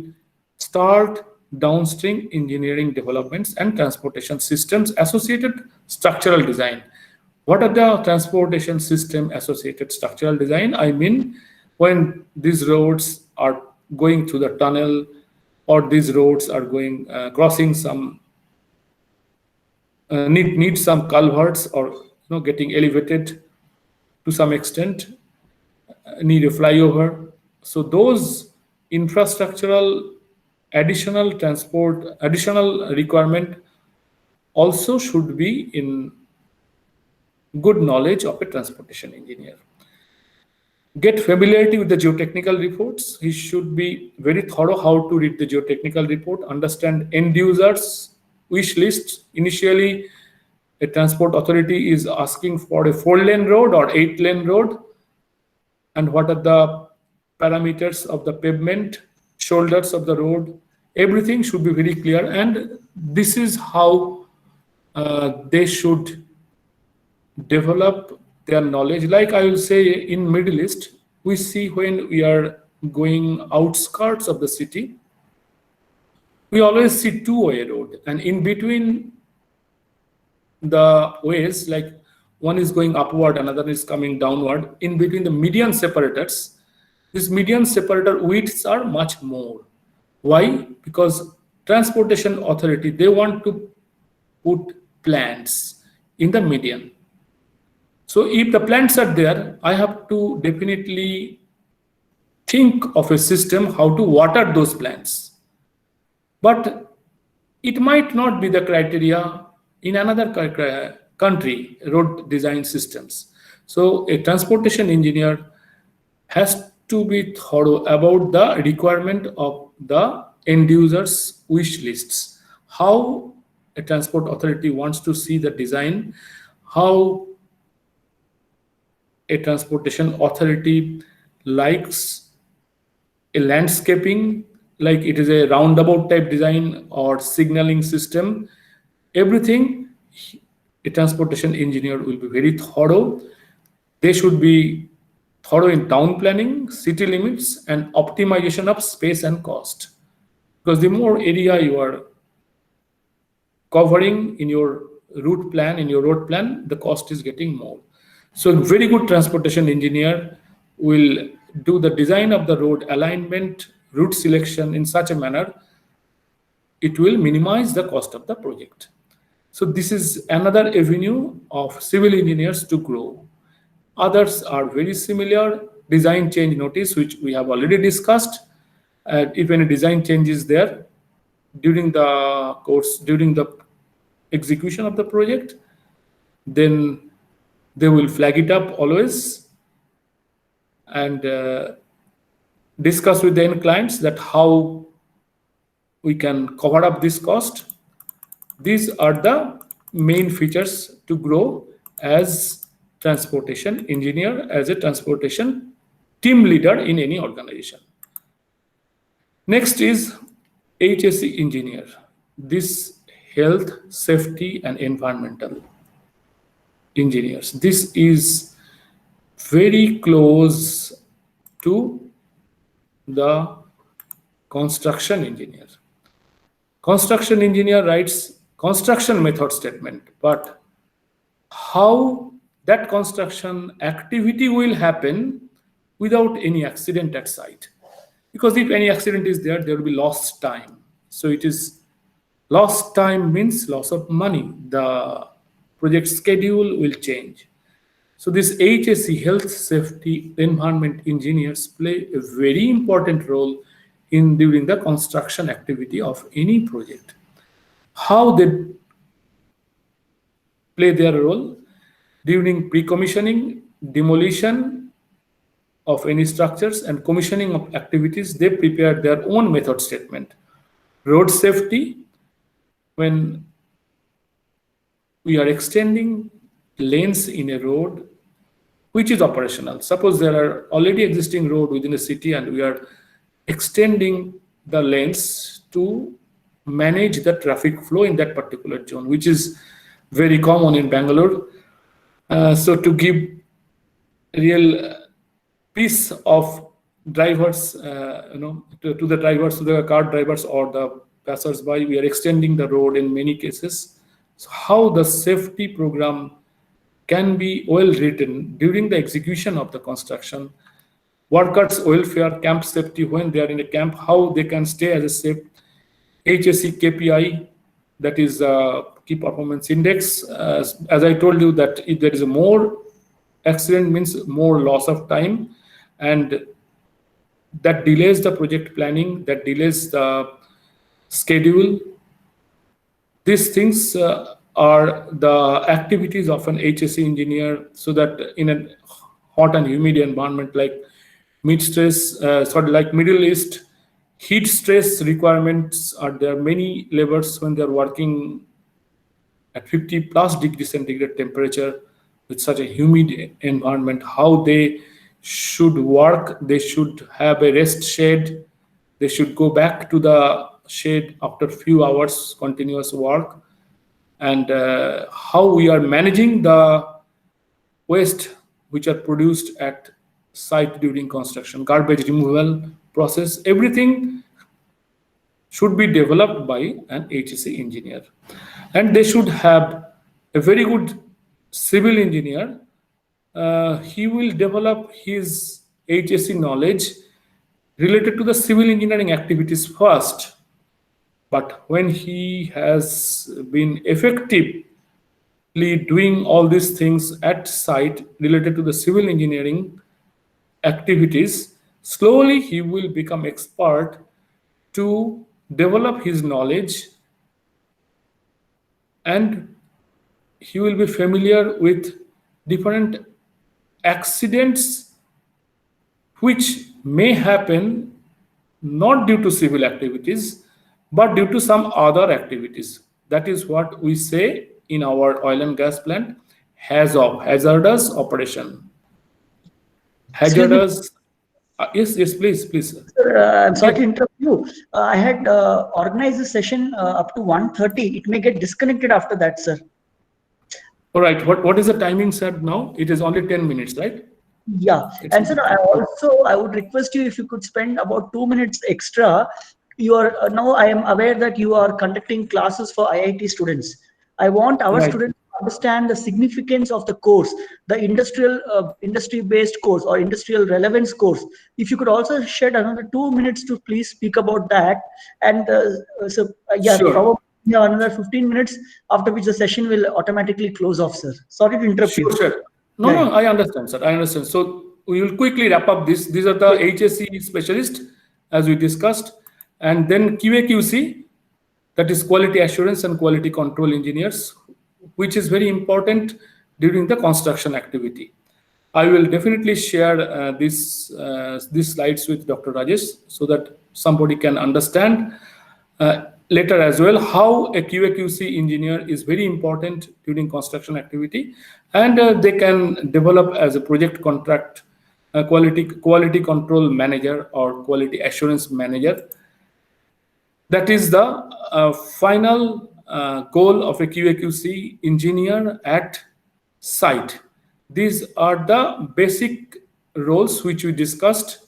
start downstream engineering developments and transportation systems associated structural design. What are the transportation system associated structural design? I mean, when these roads are going through the tunnel, or these roads are going crossing some need some culverts, or getting elevated to some extent, need a flyover. So those infrastructural additional requirement also should be in good knowledge of a transportation engineer. Get familiarity with the geotechnical reports. He should be very thorough how to read the geotechnical report, understand end users wish lists. Initially, a transport authority is asking for a 4-lane road or 8-lane road, and what are the parameters of the pavement, shoulders of the road. Everything should be very clear, and this is how they should develop their knowledge. Like I will say, in Middle East, we see when we are going outskirts of the city, we always see two-way road, and in between the ways, like one is going upward, another is coming downward, in between the median separators, these median separator widths are much more. Why? Because transportation authority, they want to put plants in the median. So if the plants are there, I have to definitely think of a system how to water those plants. But it might not be the criteria in another country, road design systems. So a transportation engineer has to be thorough about the requirement of the end users' wish lists. How a transport authority wants to see the design, how a transportation authority likes a landscaping, like it is a roundabout type design or signaling system. Everything, a transportation engineer will be very thorough. They should be thorough in town planning, city limits, and optimization of space and cost. Because the more area you are covering in your route plan, in your road plan, the cost is getting more. So a very good transportation engineer will do the design of the road alignment, route selection in such a manner it will minimize the cost of the project. So this is another avenue of civil engineers to grow. Others are very similar. Design change notice, which we have already discussed. If any design change is there during the course, during the execution of the project, then they will flag it up always and discuss with the end clients that how we can cover up this cost. These are the main features to grow as transportation engineer, as a transportation team leader in any organization. Next is HSE engineer. This health, safety, and environmental engineers. This is very close to the construction engineer. Construction engineer writes construction method statement, but how that construction activity will happen without any accident at site. Because if any accident is there, there will be lost time. So it is lost time means loss of money. The project schedule will change. So this HSE, health, safety, environment engineers play a very important role in during the construction activity of any project. How they play their role during pre-commissioning, demolition of any structures, and commissioning of activities, they prepare their own method statement. Road safety, when we are extending lanes in a road which is operational. Suppose there are already existing road within a city and we are extending the lanes to manage the traffic flow in that particular zone, which is very common in Bangalore. So to give real peace of drivers, to the drivers, to the car drivers or the passers-by, we are extending the road in many cases. So how the safety program can be well written during the execution of the construction, workers' welfare, camp safety when they are in a camp, how they can stay as a safe, HSE KPI, that is key performance index. As I told you that if there is a more accident means more loss of time, and that delays the project planning, that delays the schedule. These things are the activities of an HSE engineer, so that in a hot and humid environment like like Middle East, heat stress requirements are there. Many laborers, when they're working at 50+ degrees centigrade temperature with such a humid environment, how they should work. They should have a rest shade. They should go back to the shade after a few hours continuous work. And how we are managing the waste which are produced at site during construction, garbage removal process, everything should be developed by an HSE engineer. And they should have a very good civil engineer. He will develop his HSE knowledge related to the civil engineering activities first. But when he has been effectively doing all these things at site related to the civil engineering activities, slowly he will become expert to develop his knowledge, and he will be familiar with different accidents which may happen not due to civil activities but due to some other activities. That is what we say in our oil and gas plant, hazardous operation. Hazardous. Yes, please. Sir, I'm sorry to interrupt you. I had organized the session up to 1:30. It may get disconnected after that, sir. All right. What is the timing, sir, now? It is only 10 minutes, right? Yeah. And sir, I would request you if you could spend about 2 minutes extra. You are now, I am aware that you are conducting classes for IIT students. I want our Right. students to understand the significance of the course, the industry-based course or industrial relevance course. If you could also shed another 2 minutes to please speak about that, and yeah, Sure. probably yeah, another 15 minutes, after which the session will automatically close off, sir. Sorry to interrupt you. Sure, sure. No, Yeah, yeah. no, I understand, sir. I understand. So we will quickly wrap up this. These are the HSE specialist, as we discussed, and then QA/QC, that is quality assurance and quality control engineers, which is very important during the construction activity. I will definitely share these slides with Dr. Rajesh so that somebody can understand later as well how a QA/QC engineer is very important during construction activity, and they can develop as a project contract quality control manager or quality assurance manager. That is the final goal of a QA/QC engineer at site. These are the basic roles which we discussed.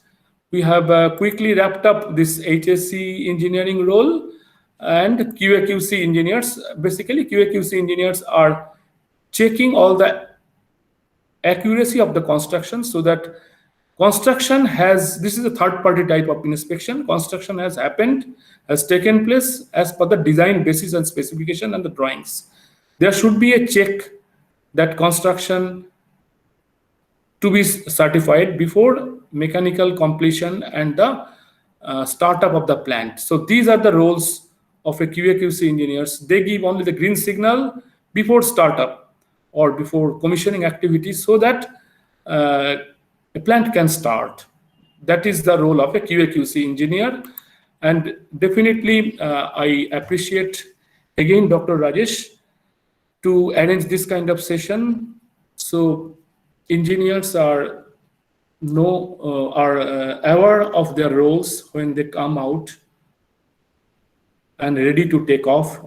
We have quickly wrapped up this HSC engineering role and QA/QC engineers. Basically, QA/QC engineers are checking all the accuracy of the construction so that construction has, this is a third party type of inspection, construction has happened, has taken place as per the design basis and specification and the drawings. There should be a check that construction to be certified before mechanical completion and the startup of the plant. So these are the roles of a QA/QC engineers. They give only the green signal before startup or before commissioning activities so that a plant can start. That is the role of a QA/QC engineer. And definitely, I appreciate again Dr. Rajesh to arrange this kind of session. So engineers are aware of their roles when they come out and ready to take off,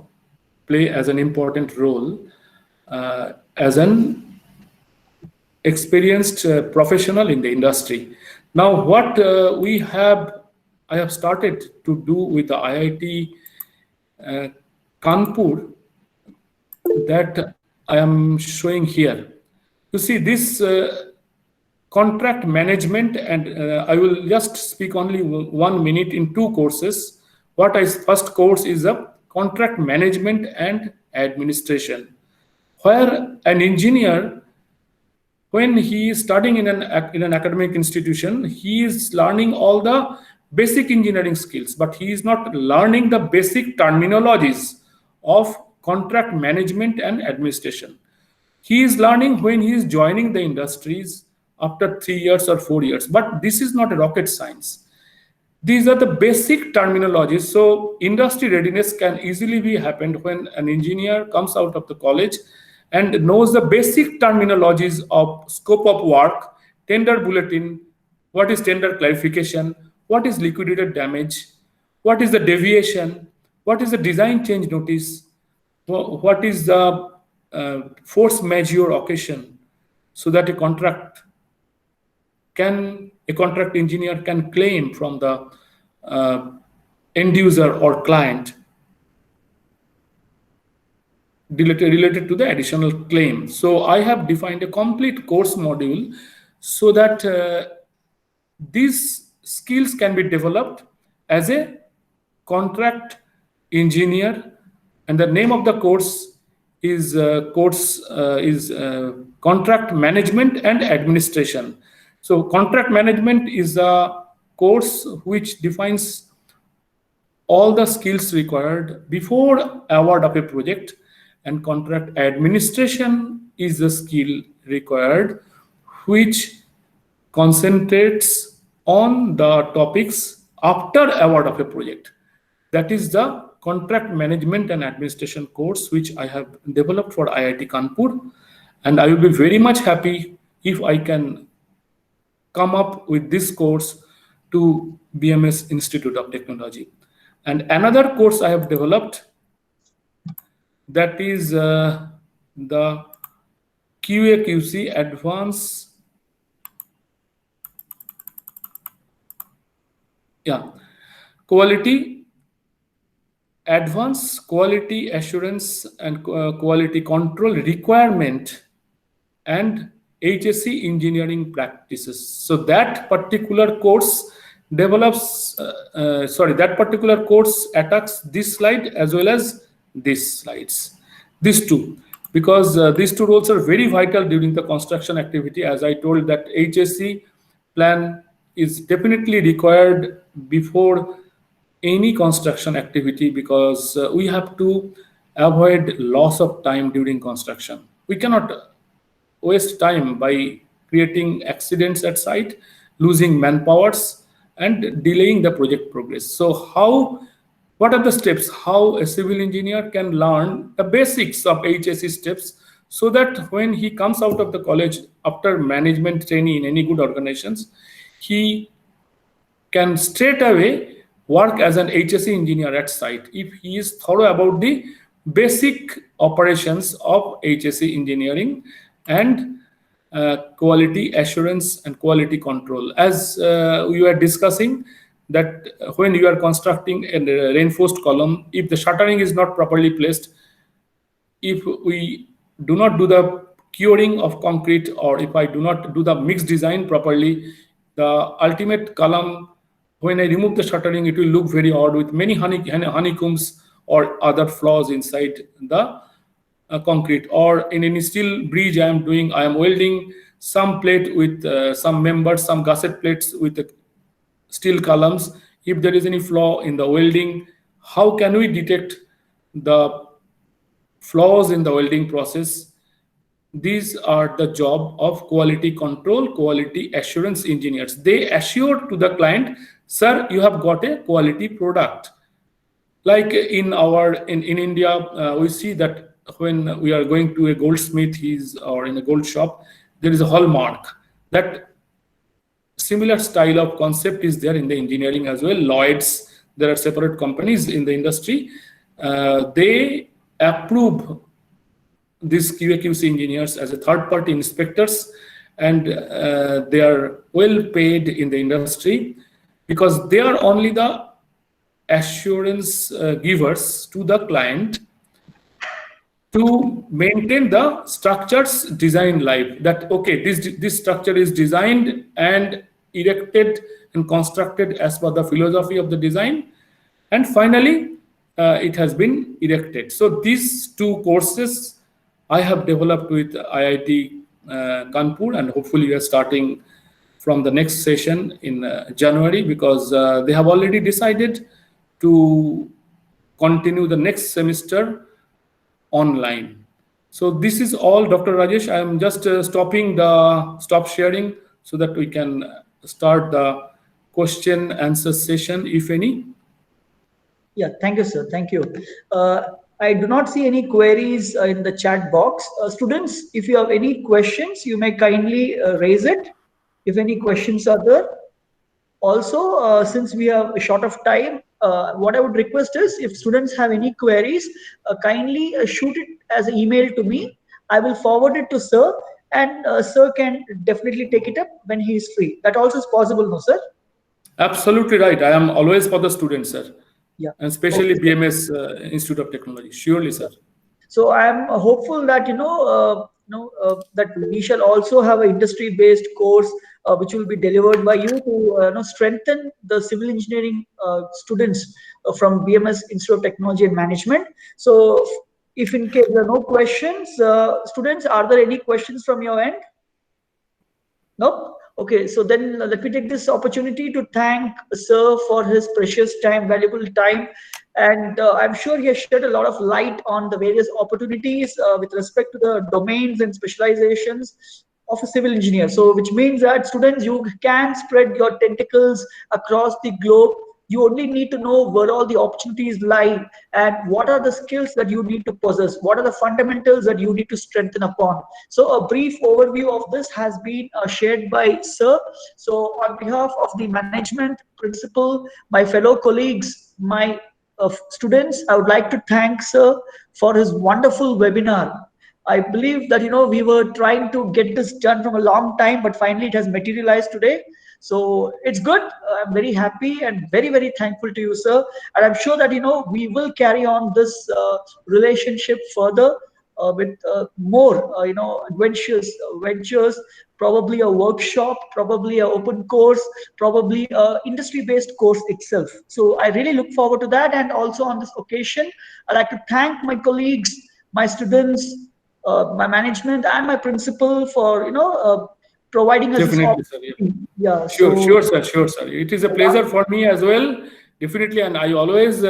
play as an important role as an experienced professional in the industry. Now, what I have started to do with the IIT Kanpur, that I am showing here. You see this contract management, and I will just speak only 1 minute in two courses. First course is a contract management and administration, where an engineer, when he is studying in an academic institution, he is learning all the basic engineering skills, but he is not learning the basic terminologies of contract management and administration. He is learning when he is joining the industries after 3 years or 4 years. But this is not a rocket science. These are the basic terminologies. So industry readiness can easily be happened when an engineer comes out of the college and knows the basic terminologies of scope of work, tender bulletin, what is tender clarification, what is liquidated damage, what is the deviation, what is the design change notice, what is the force majeure occasion, so that a contract engineer can claim from the end user or client related to the additional claim. So I have defined a complete course module so that these skills can be developed as a contract engineer, and the name of the course is contract management and administration. So contract management is a course which defines all the skills required before award of a project, and contract administration is the skill required which concentrates on the topics after award of a project. That is the contract management and administration course which I have developed for IIT Kanpur, and I will be very much happy if I can come up with this course to BMS Institute of Technology. And another course I have developed, that is the QA/QC Advanced Quality advanced quality assurance and quality control requirement and HSC engineering practices. So that particular course that particular course attacks this slide as well as these slides, these two, because these two roles are very vital during the construction activity. As I told, that HSC plan is definitely required before any construction activity, because we have to avoid loss of time during construction. We cannot waste time by creating accidents at site, losing manpowers, and delaying the project progress. So what are the steps how a civil engineer can learn the basics of HSE steps, so that when he comes out of the college after management training in any good organizations, he can straight away work as an HSE engineer at site if he is thorough about the basic operations of HSE engineering and quality assurance and quality control. As we were discussing, that when you are constructing a reinforced column, if the shuttering is not properly placed, if we do not do the curing of concrete, or if I do not do the mixed design properly, the ultimate column, when I remove the shuttering, it will look very odd with many honeycombs or other flaws inside the concrete. Or in any steel bridge I am welding some plate with some members, some gusset plates with the steel columns. If there is any flaw in the welding, how can we detect the flaws in the welding process? These are the job of quality control, quality assurance engineers. They assure to the client, sir, you have got a quality product. Like in India, we see that when we are going to a goldsmith or in a gold shop, there is a hallmark. That similar style of concept is there in the engineering as well. Lloyds, there are separate companies in the industry. They approve these QA/QC engineers as a third-party inspectors, and they are well paid in the industry, because they are only the assurance givers to the client to maintain the structure's design life. That okay, this structure is designed and erected and constructed as per the philosophy of the design, and finally it has been erected. So these two courses I have developed with IIT Kanpur, and hopefully we are starting from the next session in January, because they have already decided to continue the next semester online. So this is all, Dr. Rajesh. I am just stop sharing so that we can start the question answer session, if any. Yeah, thank you, sir. Thank you. I do not see any queries in the chat box. Students, if you have any questions, you may kindly raise it if any questions are there. Also, since we are short of time, what I would request is, if students have any queries, kindly shoot it as an email to me. I will forward it to sir, and sir can definitely take it up when he is free. That also is possible, no, sir? Absolutely right. I am always for the students, sir. Yeah. And especially Okay. BMS Institute of Technology. Surely, sir. So I am hopeful that that we shall also have an industry-based course which will be delivered by you to strengthen the civil engineering students from BMS Institute of Technology and Management. So if in case there are no questions, students, are there any questions from your end? No? Okay, so then let me take this opportunity to thank Sir for his precious time, valuable time. And I'm sure he has shed a lot of light on the various opportunities with respect to the domains and specializations of a civil engineer. So which means that students, you can spread your tentacles across the globe. You only need to know where all the opportunities lie and what are the skills that you need to possess, what are the fundamentals that you need to strengthen upon. So a brief overview of this has been shared by Sir. So on behalf of the management, principal, my fellow colleagues, my students, I would like to thank Sir for his wonderful webinar. I believe that we were trying to get this done from a long time, but finally it has materialized today. So it's good. I'm very happy and very, very thankful to you, sir. And I'm sure that, we will carry on this relationship further with more, adventures, ventures, probably a workshop, probably an open course, probably a industry-based course itself. So I really look forward to that. And also on this occasion, I'd like to thank my colleagues, my students, my management, and my principal for, providing us this Definitely, sir. Yeah. opportunity. Yeah. Sure, So sure, sir. Sure, sir. It is a pleasure for me as well. Definitely, and I always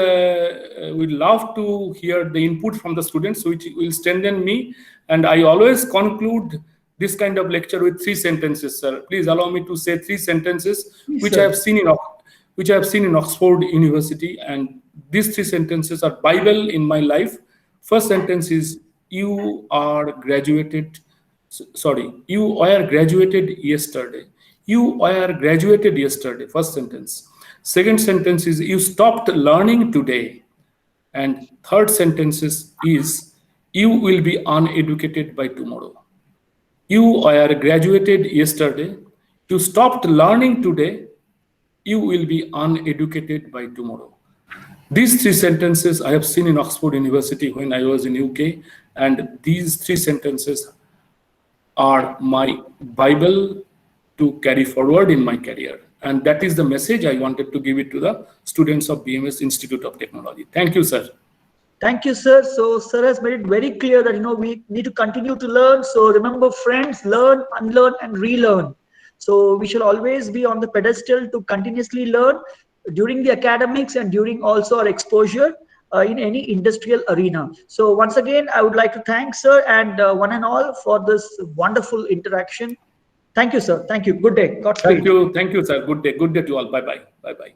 would love to hear the input from the students, which will strengthen me. And I always conclude this kind of lecture with 3 sentences, sir. Please allow me to say 3 sentences, please, which I sir. have seen in Oxford University, and these 3 sentences are Bible in my life. First sentence is, "You are graduated." Sorry, you were graduated yesterday. You were graduated yesterday. First sentence. Second sentence is, you stopped learning today. And third sentence is, you will be uneducated by tomorrow. You were graduated yesterday. You stopped learning today. You will be uneducated by tomorrow. These 3 sentences I have seen in Oxford University when I was in UK, and these 3 sentences are my Bible to carry forward in my career. And that is the message I wanted to give it to the students of BMS Institute of Technology. Thank you, sir. Thank you, sir. So, sir has made it very clear that we need to continue to learn. So, remember, friends, learn, unlearn, and relearn. So, we should always be on the pedestal to continuously learn during the academics and during also our exposure in any industrial arena. So, once again, I would like to thank sir and one and all for this wonderful interaction. Thank you, sir. Thank you. Good day. Godspeed. Thank you, sir. Good day to all. Bye bye.